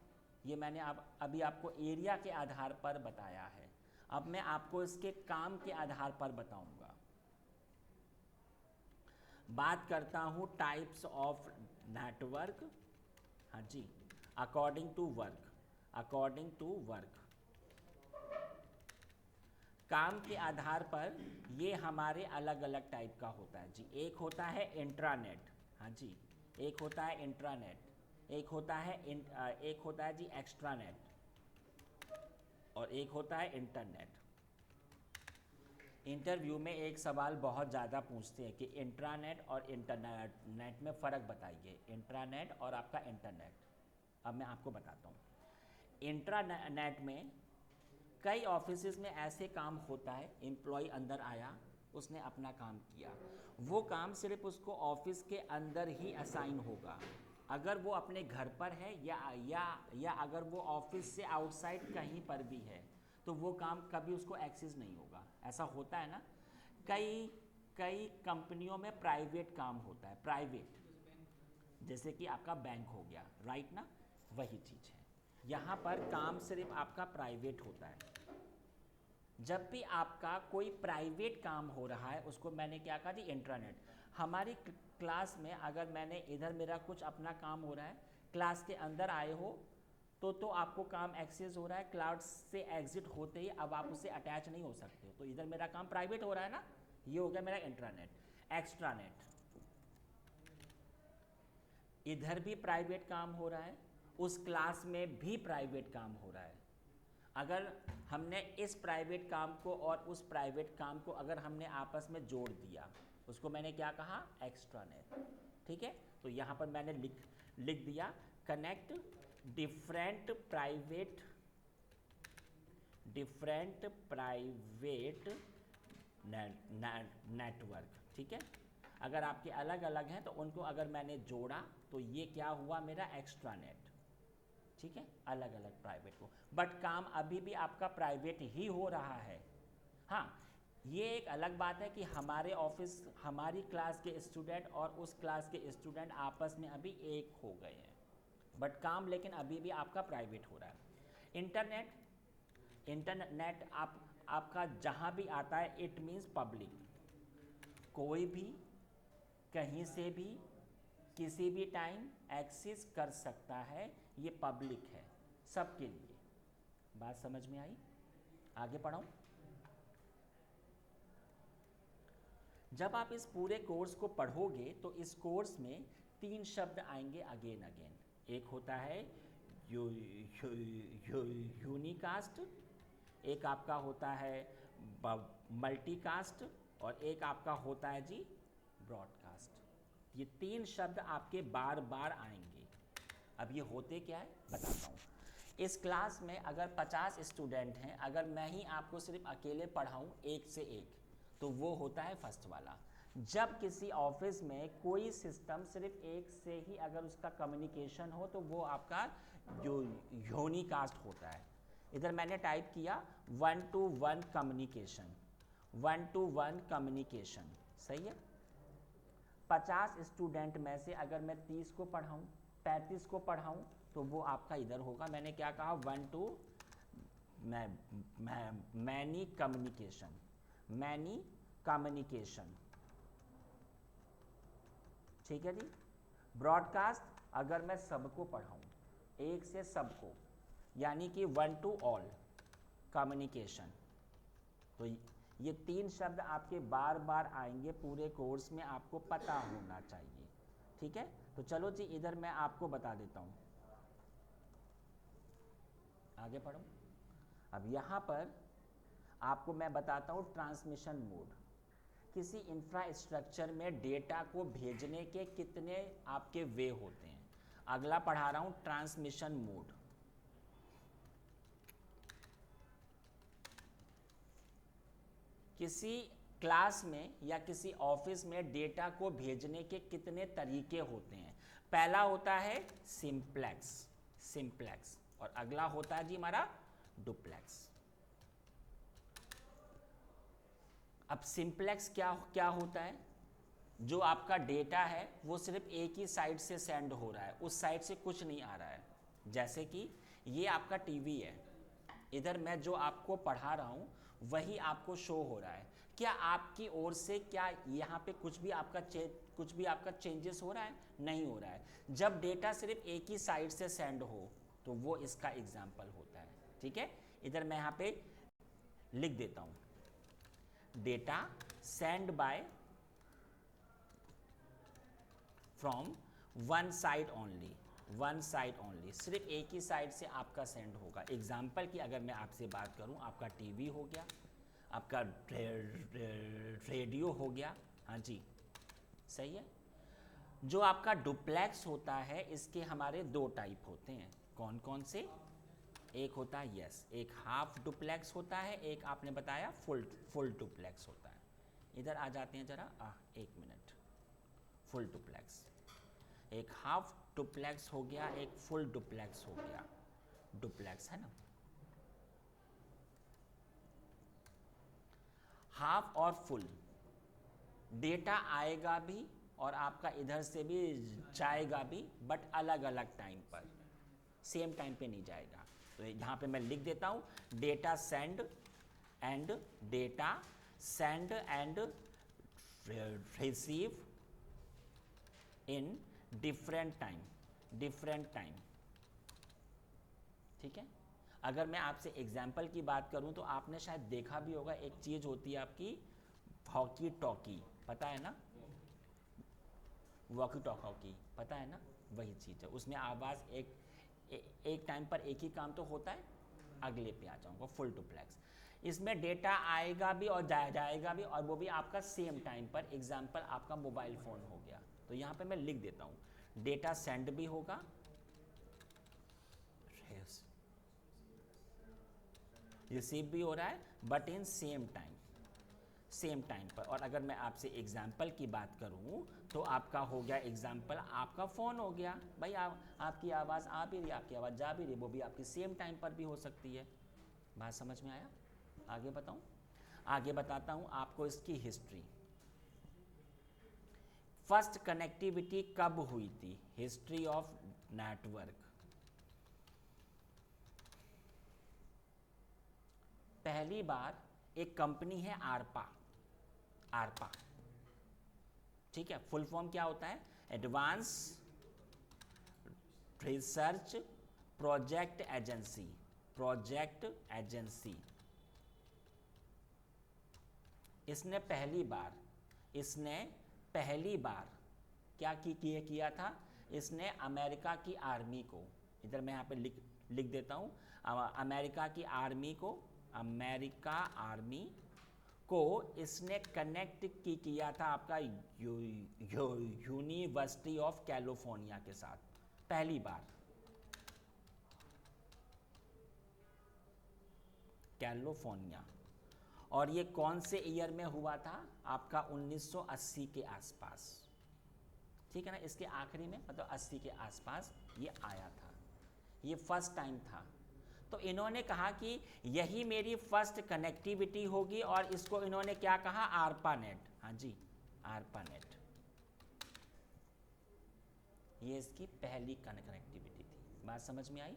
ये मैंने अभी आपको एरिया के आधार पर बताया है। अब मैं आपको इसके काम के आधार पर बताऊंगा। बात करता हूं टाइप्स ऑफ नेटवर्क, हाँ जी, अकॉर्डिंग टू वर्क। काम के आधार पर ये हमारे अलग अलग टाइप का होता है जी। एक होता है इंट्रानेट, हाँ जी, एक होता है इंट्रानेट, एक होता है जी एक्स्ट्रानेट, और एक होता है इंटरनेट। इंटरव्यू में एक सवाल बहुत ज़्यादा पूछते हैं कि इंट्रानेट और इंटरनेट में फ़र्क बताइए, इंट्रानेट और आपका इंटरनेट। अब मैं आपको बताता हूँ। इंट्रानेट में कई ऑफिसेज में ऐसे काम होता है, एम्प्लॉय अंदर आया, उसने अपना काम किया, वो काम सिर्फ उसको ऑफिस के अंदर ही असाइन होगा। अगर वो अपने घर पर है या अगर वो ऑफिस से आउटसाइड कहीं पर भी है तो वो काम कभी उसको एक्सेस नहीं होगा। ऐसा होता है ना। कई कंपनियों में प्राइवेट काम होता है, प्राइवेट, जैसे कि आपका बैंक हो गया, राइट ना, वही चीज़ है। यहाँ पर काम सिर्फ आपका प्राइवेट होता है। जब भी आपका कोई प्राइवेट काम हो रहा है उसको मैंने क्या कहा जी, इंट्रानेट। हमारी क्लास में अगर मैंने इधर मेरा कुछ अपना काम हो रहा है, क्लास के अंदर आए हो तो आपको काम एक्सेस हो रहा है, क्लास से एग्जिट होते ही अब आप उससे अटैच नहीं हो सकते। तो इधर मेरा काम प्राइवेट हो रहा है ना, ये हो गया मेरा इंट्रानेट। एक्स्ट्रानेट, इधर भी प्राइवेट काम हो रहा है, उस क्लास में भी प्राइवेट काम हो रहा है। अगर हमने इस प्राइवेट काम को और उस प्राइवेट काम को अगर हमने आपस में जोड़ दिया, उसको मैंने क्या कहा, एक्स्ट्रानेट, ठीक है। तो यहाँ पर मैंने लिख दिया कनेक्ट डिफरेंट प्राइवेट नेटवर्क, ठीक है। अगर आपके अलग अलग हैं तो उनको अगर मैंने जोड़ा तो ये क्या हुआ, मेरा एक्स्ट्रानेट, ठीक है, अलग अलग प्राइवेट को। बट काम अभी भी आपका प्राइवेट ही हो रहा है। हाँ, ये एक अलग बात है कि हमारे ऑफिस, हमारी क्लास के स्टूडेंट और उस क्लास के स्टूडेंट आपस में अभी एक हो गए हैं, बट काम लेकिन अभी भी आपका प्राइवेट हो रहा है। इंटरनेट आपका जहाँ भी आता है, इट मीन्स पब्लिक। कोई भी कहीं से भी किसी भी टाइम एक्सेस कर सकता है, ये पब्लिक है सबके लिए। बात समझ में आई? आगे पढ़ाऊँ? जब आप इस पूरे कोर्स को पढ़ोगे तो इस कोर्स में 3 शब्द आएंगे अगेन अगेन। एक होता है यूनिकास्ट, एक आपका होता है मल्टीकास्ट, और एक आपका होता है जी ब्रॉडकास्ट। ये 3 शब्द आपके बार बार आएंगे। अब ये होते क्या है बताता हूँ। इस क्लास में अगर 50 स्टूडेंट हैं, अगर मैं ही आपको सिर्फ अकेले पढ़ाऊँ एक से एक, तो वो होता है फर्स्ट वाला। जब किसी ऑफिस में कोई सिस्टम सिर्फ एक से ही अगर उसका कम्युनिकेशन हो, तो वो आपका यूनिकास्ट होता है। इधर मैंने टाइप किया 1 to 1 कम्युनिकेशन, 1 to 1 कम्युनिकेशन, सही है। 50 स्टूडेंट में से अगर मैं 30 को पढ़ाऊँ, 35 को पढ़ाऊँ, तो वो आपका इधर होगा। मैंने क्या कहा, 1 to many communication, many communication, ठीक है जी। ब्रॉडकास्ट अगर मैं सबको पढ़ाऊँ, एक से सबको, यानी कि 1 to ऑल कम्युनिकेशन। तो ये 3 शब्द आपके बार बार आएंगे पूरे कोर्स में, आपको पता होना चाहिए, ठीक है। तो चलो जी, इधर मैं आपको बता देता हूँ, आगे पढ़ो। अब यहाँ पर आपको मैं बताता हूँ ट्रांसमिशन मोड। किसी इंफ्रास्ट्रक्चर में डेटा को भेजने के कितने आपके वे होते हैं। अगला पढ़ा रहा हूँ ट्रांसमिशन मोड। किसी क्लास में या किसी ऑफिस में डेटा को भेजने के कितने तरीके होते हैं। पहला होता है सिंप्लेक्स, सिंप्लेक्स, और अगला होता है जी हमारा डुप्लेक्स। अब सिंप्लेक्स क्या क्या होता है, जो आपका डेटा है वो सिर्फ एक ही साइड से सेंड हो रहा है, उस साइड से कुछ नहीं आ रहा है। जैसे कि ये आपका टीवी है, इधर मैं जो आपको पढ़ा रहा हूँ वही आपको शो हो रहा है। क्या आपकी ओर से क्या यहाँ पे कुछ भी आपका चेंजेस हो रहा है? नहीं हो रहा है। जब डेटा सिर्फ एक ही साइड से सेंड हो तो वो इसका एग्जाम्पल होता है, ठीक है। इधर मैं यहाँ पे लिख देता हूँ, data send by from one side only, one side only, सिर्फ एक ही साइड से आपका सेंड होगा। एग्जाम्पल की अगर मैं आपसे बात करूं, आपका टीवी हो गया, आपका रेडियो हो गया, हाँ जी सही है। जो आपका डुप्लेक्स होता है, इसके हमारे 2 टाइप होते हैं। कौन कौन से? एक होता है एक हाफ डुप्लेक्स होता है, एक आपने बताया फुल डुप्लेक्स होता है। इधर आ जाते हैं जरा, 1 मिनट। फुल डुप्लेक्स, एक हाफ डुप्लेक्स हो गया, एक फुल डुप्लेक्स हो गया। डुप्लेक्स है ना, हाफ और फुल, डेटा आएगा भी और आपका इधर से भी जाएगा भी, बट अलग अलग टाइम पर, सेम टाइम पे नहीं जाएगा। तो यहाँ पे मैं लिख देता हूँ, data send and receive in different time, ठीक है। अगर मैं आपसे एग्जाम्पल की बात करूं तो आपने शायद देखा भी होगा, एक चीज़ होती है आपकी वॉकी टॉकी, पता है ना, वॉकी टॉकी पता है ना, वही चीज़ है। उसमें आवाज़ एक टाइम पर एक ही काम तो होता है। अगले पे आ जाऊंगा, फुल डुप्लेक्स। इसमें डेटा आएगा भी और जाएगा भी, और वो भी आपका सेम टाइम पर। एग्जाम्पल आपका मोबाइल फ़ोन हो गया, तो यहाँ पे मैं लिख देता हूँ, डेटा सेंड भी होगा, रिसीव भी हो रहा है, बट इन सेम टाइम पर। और अगर मैं आपसे एग्जाम्पल की बात करूं तो आपका हो गया एग्जाम्पल, आपका फ़ोन हो गया भाई, आपकी आवाज़ आ भी रही, आपकी आवाज़ जा भी रही, वो भी आपकी सेम टाइम पर भी हो सकती है। बात समझ में आया? आगे बताऊं। आगे बताता हूं आपको इसकी हिस्ट्री। फर्स्ट कनेक्टिविटी कब हुई थी? History of network. पहली बार एक कंपनी है आरपा, आरपा, ठीक है, फुल फॉर्म क्या होता है? Advance research project agency, project agency. इसने पहली बार क्या किया था? इसने अमेरिका की आर्मी को, इधर मैं यहाँ पे लिख देता हूँ, अमेरिका की आर्मी को इसने कनेक्ट किया था आपका यूनिवर्सिटी ऑफ कैलिफोर्निया के साथ, पहली बार। कैलिफोर्निया। और ये कौन से ईयर में हुआ था? आपका 1980 के आसपास, ठीक है ना, इसके आखिरी में, मतलब 80 के आसपास ये आया था, ये फर्स्ट टाइम था। तो इन्होंने कहा कि यही मेरी फर्स्ट कनेक्टिविटी होगी, और इसको इन्होंने क्या कहा? आरपानेट। हाँ जी, आरपानेट, ये इसकी पहली कनेक्टिविटी थी। बात समझ में आई?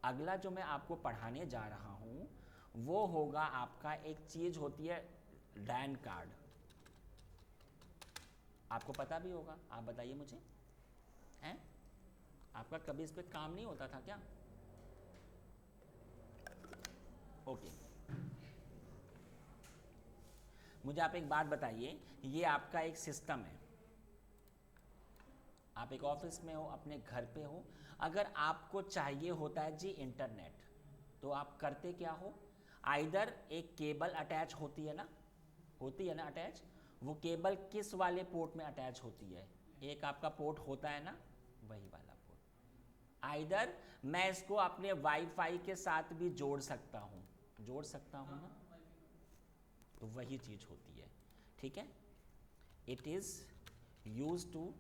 अगला जो मैं आपको पढ़ाने जा रहा हूं वो होगा आपका, एक चीज होती है लैन कार्ड। आपको पता भी होगा, आप बताइए मुझे, हैं? आपका कभी इस पे काम नहीं होता था क्या? ओके, मुझे आप एक बात बताइए, ये आपका एक सिस्टम है, आप एक ऑफिस में हो, अपने घर पे हो, अगर आपको चाहिए होता है जी इंटरनेट, तो आप करते क्या हो? आइदर एक केबल अटैच होती है ना अटैच, वो केबल किस वाले पोर्ट में अटैच होती है? एक आपका पोर्ट होता है ना, वही वाला पोर्ट। आइदर मैं इसको अपने वाईफाई के साथ भी जोड़ सकता हूँ ना, तो वही चीज होती है, ठीक है। It is use to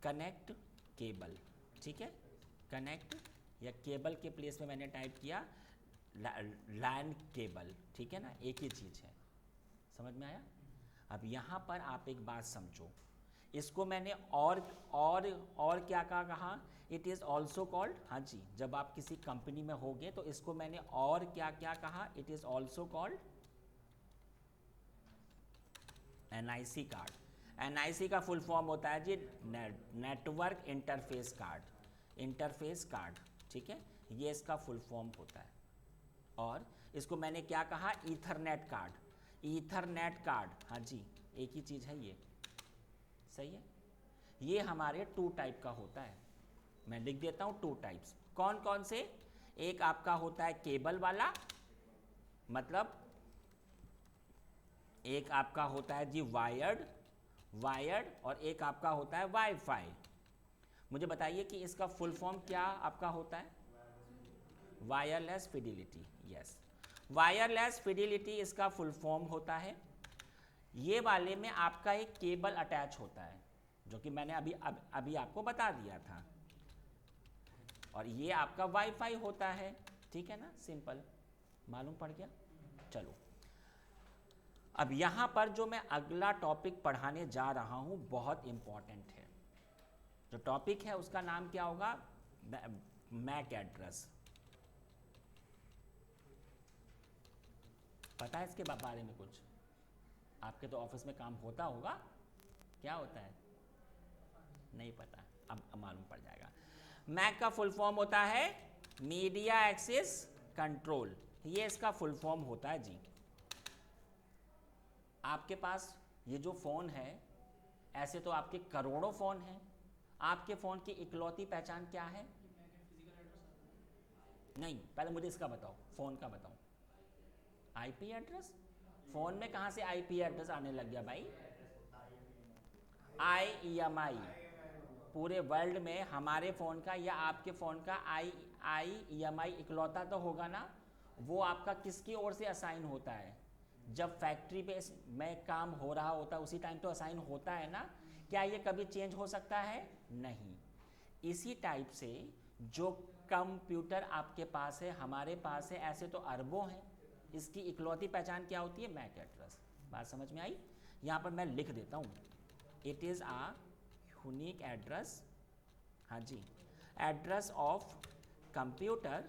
connect cable, ठीक है, कनेक्ट, या केबल के प्लेस में मैंने टाइप किया लैन केबल, ठीक है ना, एक ही चीज है। समझ में आया? अब यहाँ पर आप एक बात समझो, इसको मैंने और क्या कहा? इट इज ऑल्सो कॉल्ड, हाँ जी, जब आप किसी कंपनी में होगे तो इसको मैंने और क्या कहा? It is also called NIC card. NIC का फुल फॉर्म होता है जी नेटवर्क इंटरफेस कार्ड, ठीक है, ये इसका फुल फॉर्म होता है। और इसको मैंने क्या कहा? ईथरनेट कार्ड, हाँ जी, एक ही चीज है ये, सही है। ये हमारे 2 टाइप का होता है, मैं लिख देता हूं 2 टाइप्स। कौन कौन से? एक आपका होता है केबल वाला, मतलब एक आपका होता है जी वायर्ड, और एक आपका होता है वाईफाई। मुझे बताइए कि इसका फुल फॉर्म क्या आपका होता है? Wireless fidelity, yes, wireless fidelity इसका फुल फॉर्म होता है। ये वाले में आपका एक केबल अटैच होता है, जो कि मैंने अभी आपको बता दिया था, और ये आपका वाईफाई होता है, ठीक है ना, सिंपल, मालूम पड़ गया। चलो, अब यहां पर जो मैं अगला टॉपिक पढ़ाने जा रहा हूं बहुत इंपॉर्टेंट है। जो टॉपिक है उसका नाम क्या होगा? MAC address. पता है इसके बारे में कुछ? आपके तो ऑफिस में काम होता होगा, क्या होता है? नहीं पता, अब मालूम पड़ जाएगा। मैक का फुल फॉर्म होता है मीडिया एक्सेस कंट्रोल, ये इसका फुल फॉर्म होता है जी। आपके पास ये जो फ़ोन है, ऐसे तो आपके करोड़ों फ़ोन हैं, आपके फ़ोन की इकलौती पहचान क्या है? नहीं, पहले मुझे इसका बताओ, फ़ोन का बताओ। IP address? फ़ोन में कहाँ से IP एड्रेस आने लग गया भाई? IEMI, पूरे वर्ल्ड में हमारे फ़ोन का या आपके फ़ोन का IEMI इकलौता तो होगा ना। वो आपका किसकी ओर से असाइन होता है? जब फैक्ट्री पे में काम हो रहा होता है उसी टाइम तो असाइन होता है ना। क्या ये कभी चेंज हो सकता है? नहीं। इसी टाइप से जो कंप्यूटर आपके पास है, हमारे पास है, ऐसे तो अरबों हैं। इसकी इकलौती पहचान क्या होती है? MAC address. बात समझ में आई? यहाँ पर मैं लिख देता हूँ, it is a unique address, हाँ जी, address of computer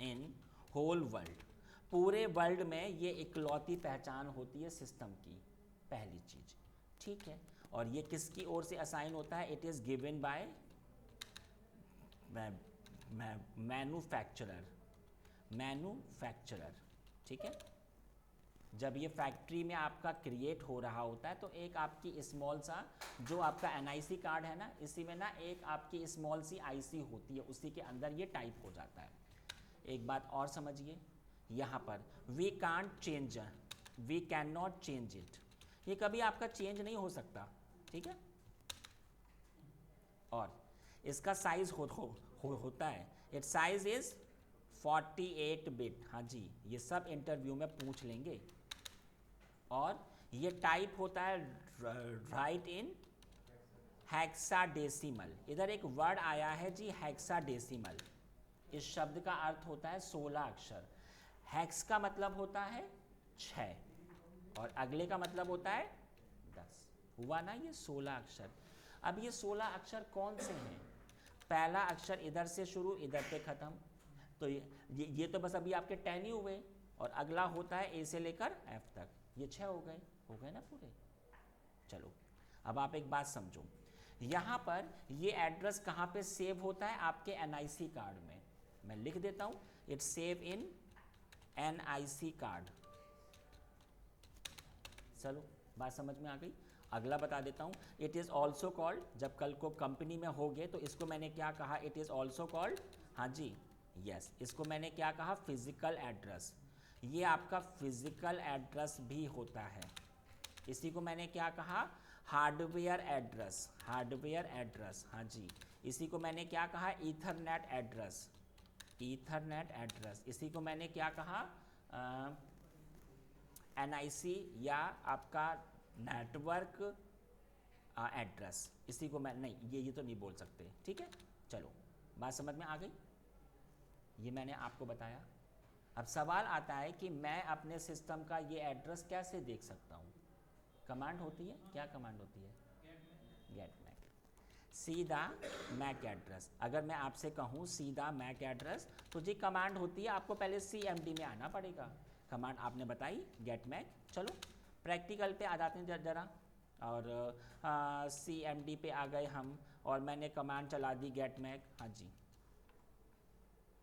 in whole world. पूरे वर्ल्ड में ये इकलौती पहचान होती है सिस्टम की, पहली चीज, ठीक है। और ये किसकी ओर से असाइन होता है? It is given by manufacturer, ठीक है। जब ये फैक्ट्री में आपका क्रिएट हो रहा होता है तो एक आपकी स्मॉल सा जो आपका एनआईसी कार्ड है ना, इसी में ना एक आपकी स्मॉल सी आईसी होती है, उसी के अंदर ये टाइप हो जाता है। एक बात और समझिए, यहाँ पर we can't change, we cannot change it, ये कभी आपका चेंज नहीं हो सकता, ठीक है। और इसका साइज होता है, इट साइज इज 48 बिट, हाँ जी, ये सब इंटरव्यू में पूछ लेंगे। और ये टाइप होता है राइट इन हेक्साडेसिमल। इधर एक वर्ड आया है जी हेक्साडेसिमल, इस शब्द का अर्थ होता है 16 अक्षर। हेक्स का मतलब होता है 6 और अगले का मतलब होता है 10, हुआ ना ये 16 अक्षर। अब ये 16 अक्षर कौन से हैं? पहला अक्षर इधर से शुरू, इधर पे ख़त्म, तो ये तो बस अभी आपके 10 ही हुए, और अगला होता है ए से लेकर एफ तक, ये 6 हो गए ना पूरे। चलो अब आप एक बात समझो, यहाँ पर ये एड्रेस कहाँ पे सेव होता है? आपके एनआईसी कार्ड में। मैं लिख देता हूँ, it save in NIC card. चलो बात समझ में आ गई। अगला बता देता हूँ, इट इज़ ऑल्सो कॉल्ड, जब कल को कंपनी में होगे तो इसको मैंने क्या कहा? इट इज़ ऑल्सो कॉल्ड, हाँ जी, यस, इसको मैंने क्या कहा? Physical address. ये आपका फिजिकल एड्रेस भी होता है। इसी को मैंने क्या कहा? हार्डवेयर एड्रेस, हार्डवेयर एड्रेस, हाँ जी। इसी को मैंने क्या कहा? Ethernet address, Ethernet address. इसी को मैंने क्या कहा? एनआईसी या आपका नेटवर्क एड्रेस। इसी को मैं नहीं, ये तो नहीं बोल सकते, ठीक है। चलो बात समझ में आ गई, ये मैंने आपको बताया। अब सवाल आता है कि मैं अपने सिस्टम का ये एड्रेस कैसे देख सकता हूँ? कमांड होती है, क्या कमांड होती है? गेट मैक, सीधा मैक एड्रेस। अगर मैं आपसे कहूँ सीधा मैक एड्रेस, तो जी कमांड होती है, आपको पहले CMD में आना पड़ेगा। कमांड आपने बताई गेट मैक। चलो प्रैक्टिकल पे आ जाते हैं जरा, और CMD पे आ गए हम, और मैंने कमांड चला दी गेट मैक, हाँ जी,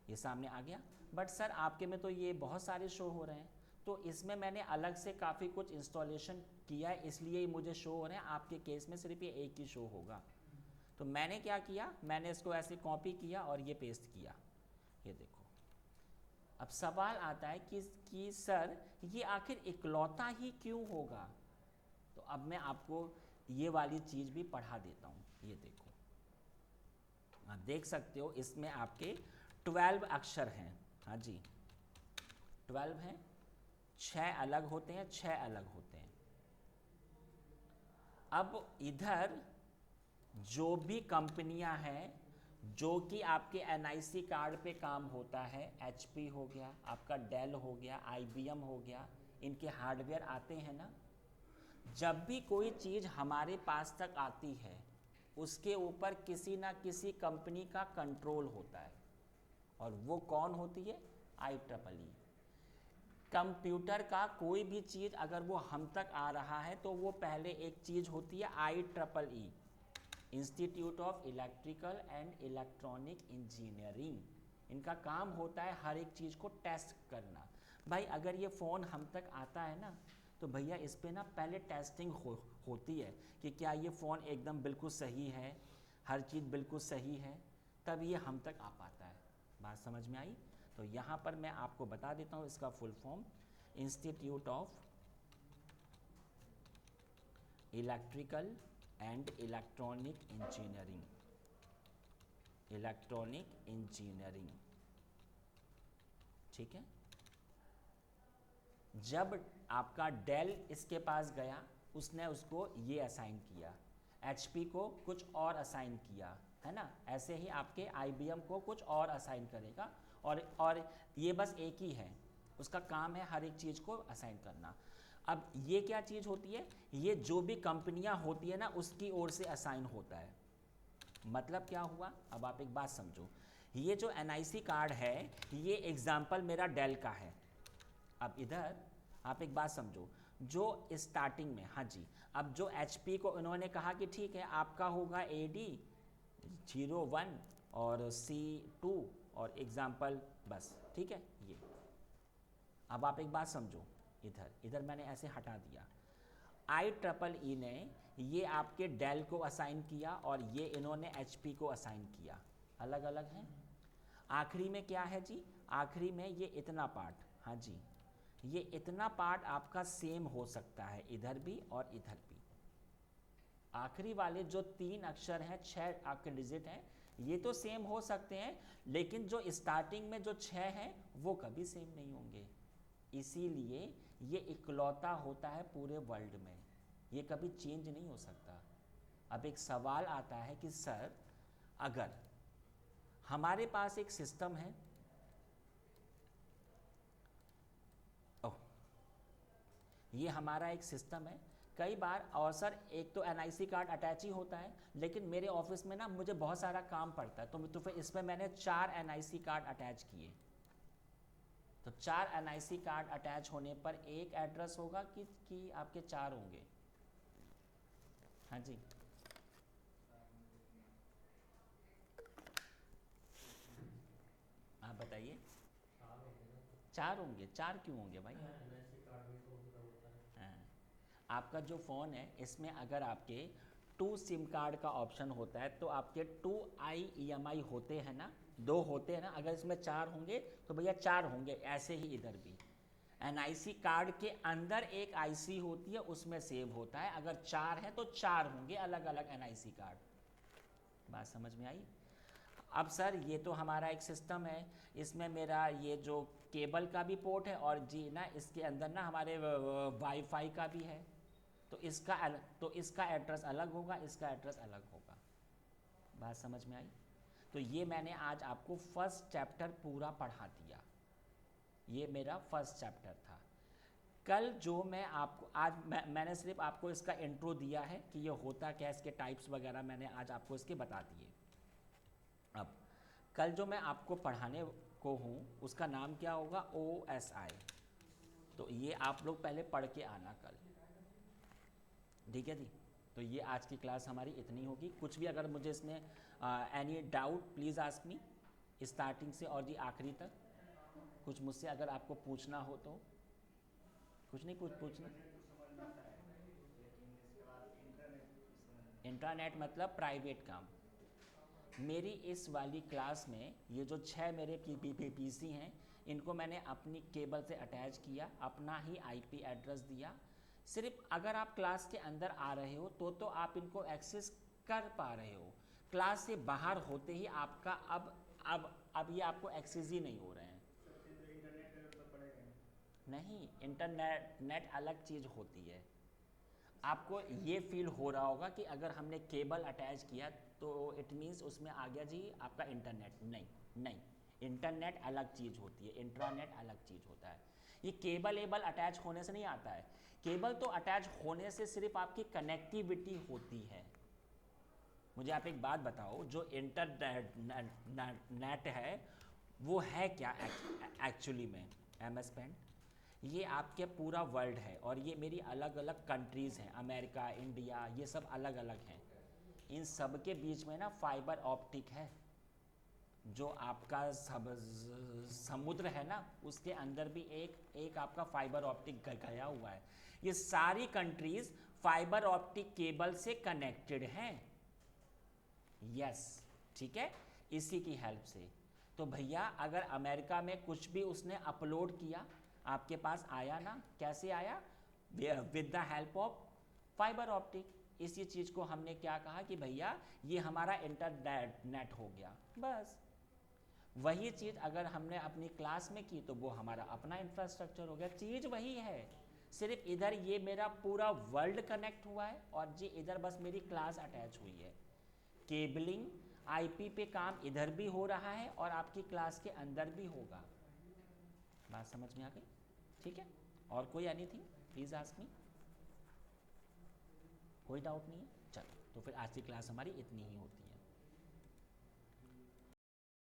ये सामने आ गया। बट सर आपके में तो ये बहुत सारे शो हो रहे हैं, तो इसमें मैंने अलग से काफ़ी कुछ इंस्टॉलेशन किया है, इसलिए मुझे शो हो रहे हैं। आपके केस में सिर्फ ये एक ही शो होगा। तो मैंने क्या किया, मैंने इसको ऐसे कॉपी किया और ये पेस्ट किया, ये देखो। अब सवाल आता है कि सर ये आखिर इकलौता ही क्यों होगा? तो अब मैं आपको ये वाली चीज़ भी पढ़ा देता हूँ, ये देखो। आप देख सकते हो इसमें आपके 12 अक्षर हैं, हाँ जी 12 हैं, 6 अलग होते हैं, 6 अलग होते हैं। अब इधर जो भी कंपनियां हैं जो कि आपके एनआईसी कार्ड पे काम होता है, HP हो गया, आपका डेल हो गया, IBM हो गया, इनके हार्डवेयर आते हैं ना। जब भी कोई चीज़ हमारे पास तक आती है उसके ऊपर किसी ना किसी कंपनी का कंट्रोल होता है, और वो कौन होती है? IEEE। कंप्यूटर का कोई भी चीज़ अगर वो हम तक आ रहा है तो वो पहले एक चीज़ होती है IEEE, institute of electrical and electronic engineering. इनका काम होता है हर एक चीज़ को टेस्ट करना। भाई अगर ये फ़ोन हम तक आता है ना, तो भैया इस पर ना पहले टेस्टिंग होती है कि क्या ये फ़ोन एकदम बिल्कुल सही है, हर चीज़ बिल्कुल सही है, तब ये हम तक आ पाता है। बात समझ में आई? तो यहाँ पर मैं आपको बता देता हूँ इसका full form, institute of electrical and electronic engineering, electronic engineering, ठीक है। जब आपका डेल इसके पास गया, उसने उसको ये असाइन किया, HP को कुछ और असाइन किया, है ना। ऐसे ही आपके IBM को कुछ और असाइन करेगा, और ये बस एक ही है, उसका काम है हर एक चीज़ को असाइन करना। अब ये क्या चीज़ होती है, ये जो भी कंपनियां होती है ना उसकी ओर से असाइन होता है। मतलब क्या हुआ, अब आप एक बात समझो, ये जो NIC कार्ड है ये एग्जाम्पल मेरा डेल का है। अब इधर आप एक बात समझो, जो स्टार्टिंग में, हाँ जी, अब जो HP को उन्होंने कहा कि ठीक है आपका होगा AD01 और C2 और एग्जाम्पल, बस ठीक है ये। अब आप एक बात समझो, इधर मैंने ऐसे हटा दिया, IEEE ने ये आपके डेल को असाइन किया और ये इन्होंने HP को असाइन किया, अलग अलग हैं। आखिरी में क्या है जी, आखिरी में ये इतना पार्ट, हाँ जी, ये इतना पार्ट आपका सेम हो सकता है इधर भी और इधर भी। आखिरी वाले जो 3 अक्षर हैं, 6 आपके डिजिट हैं, ये तो सेम हो सकते हैं, लेकिन जो स्टार्टिंग में जो 6 हैं वो कभी सेम नहीं होंगे। इसीलिए ये इकलौता होता है पूरे वर्ल्ड में, ये कभी चेंज नहीं हो सकता। अब एक सवाल आता है कि सर अगर हमारे पास एक सिस्टम है, ये हमारा एक सिस्टम है, कई बार, और सर एक तो NIC कार्ड अटैच ही होता है, लेकिन मेरे ऑफिस में ना मुझे बहुत सारा काम पड़ता है, तो फिर इसमें मैंने 4 NIC कार्ड अटैच किए। तो 4 NIC कार्ड अटैच होने पर एक एड्रेस होगा कि आपके 4 होंगे? हाँ जी, आप बताइए। 4 होंगे, 4 क्यों होंगे भाई? हाँ, आपका जो फ़ोन है इसमें अगर आपके 2 सिम कार्ड का ऑप्शन होता है तो आपके 2 IEMI होते हैं ना, 2 होते हैं ना, अगर इसमें 4 होंगे तो भैया 4 होंगे। ऐसे ही इधर भी NIC कार्ड के अंदर एक IC होती है, उसमें सेव होता है, अगर 4 है तो 4 होंगे अलग अलग NIC कार्ड। बात समझ में आई? अब सर ये तो हमारा एक सिस्टम है, इसमें मेरा ये जो केबल का भी पोर्ट है और जी ना इसके अंदर ना हमारे वाईफाई का भी है, तो इसका एड्रेस अलग होगा, इसका एड्रेस अलग होगा। बात समझ में आई? तो ये मैंने आज आपको फर्स्ट चैप्टर पूरा पढ़ा दिया, ये मेरा फर्स्ट चैप्टर था। कल जो मैं आपको आज मैंने सिर्फ आपको इसका इंट्रो दिया है कि ये होता क्या है, इसके टाइप्स वगैरह मैंने आज आपको इसके बता दिए। अब कल जो मैं आपको पढ़ाने को हूँ उसका नाम क्या होगा, OSI। तो ये आप लोग पहले पढ़ के आना कल, ठीक है जी। तो ये आज की क्लास हमारी इतनी होगी। कुछ भी अगर मुझे इसमें any doubt please ask me, starting से और जी आखिरी तक कुछ मुझसे अगर आपको पूछना हो तो। कुछ नहीं कुछ पूछना। इंटरनेट मतलब प्राइवेट काम। मेरी इस वाली क्लास में ये जो 6 मेरे PC हैं, इनको मैंने अपनी केबल से अटैच किया, अपना ही IP एड्रेस दिया। सिर्फ अगर आप क्लास के अंदर आ रहे हो तो आप इनको एक्सेस कर पा रहे हो, क्लास से बाहर होते ही आपका अब ये आपको एक्सेस ही नहीं हो रहे हैं। नहीं, इंटरनेट अलग चीज़ होती है। आपको ये फील हो रहा होगा कि अगर हमने केबल अटैच किया तो इट मीन्स उसमें आ गया जी आपका इंटरनेट। नहीं, इंटरनेट अलग चीज़ होती है, इंट्रानेट अलग चीज़ होता है। ये केबल अटैच होने से नहीं आता है, केबल तो अटैच होने से सिर्फ आपकी कनेक्टिविटी होती है। मुझे आप एक बात बताओ, जो इंटरनेट है वो है क्या एक्चुअली में? MS पेंट ये आपके पूरा वर्ल्ड है, और ये मेरी अलग अलग कंट्रीज़ हैं, अमेरिका, इंडिया, ये सब अलग अलग हैं। इन सब के बीच में ना फाइबर ऑप्टिक है, जो आपका समुद्र है ना उसके अंदर भी एक आपका फाइबर ऑप्टिक गया हुआ है। ये सारी कंट्रीज़ फाइबर ऑप्टिक केबल से कनेक्टेड हैं। यस, ठीक है, इसी की हेल्प से। तो भैया अगर अमेरिका में कुछ भी उसने अपलोड किया आपके पास आया ना, कैसे आया? With the help of fibre optic. इसी चीज़ को हमने क्या कहा कि भैया ये हमारा इंटरनेट हो गया। बस वही चीज़ अगर हमने अपनी क्लास में की तो वो हमारा अपना इंफ्रास्ट्रक्चर हो गया। चीज़ वही है, सिर्फ इधर ये मेरा पूरा वर्ल्ड कनेक्ट हुआ है और जी इधर बस मेरी क्लास अटैच हुई है। केबलिंग आईपी पे काम इधर भी हो रहा है और आपकी क्लास के अंदर भी होगा। बात समझ में आ गई? ठीक है, और कोई एनीथिंग प्लीज आस्क मी। कोई डाउट नहीं है? चलो, तो फिर आज की क्लास हमारी इतनी ही होती है।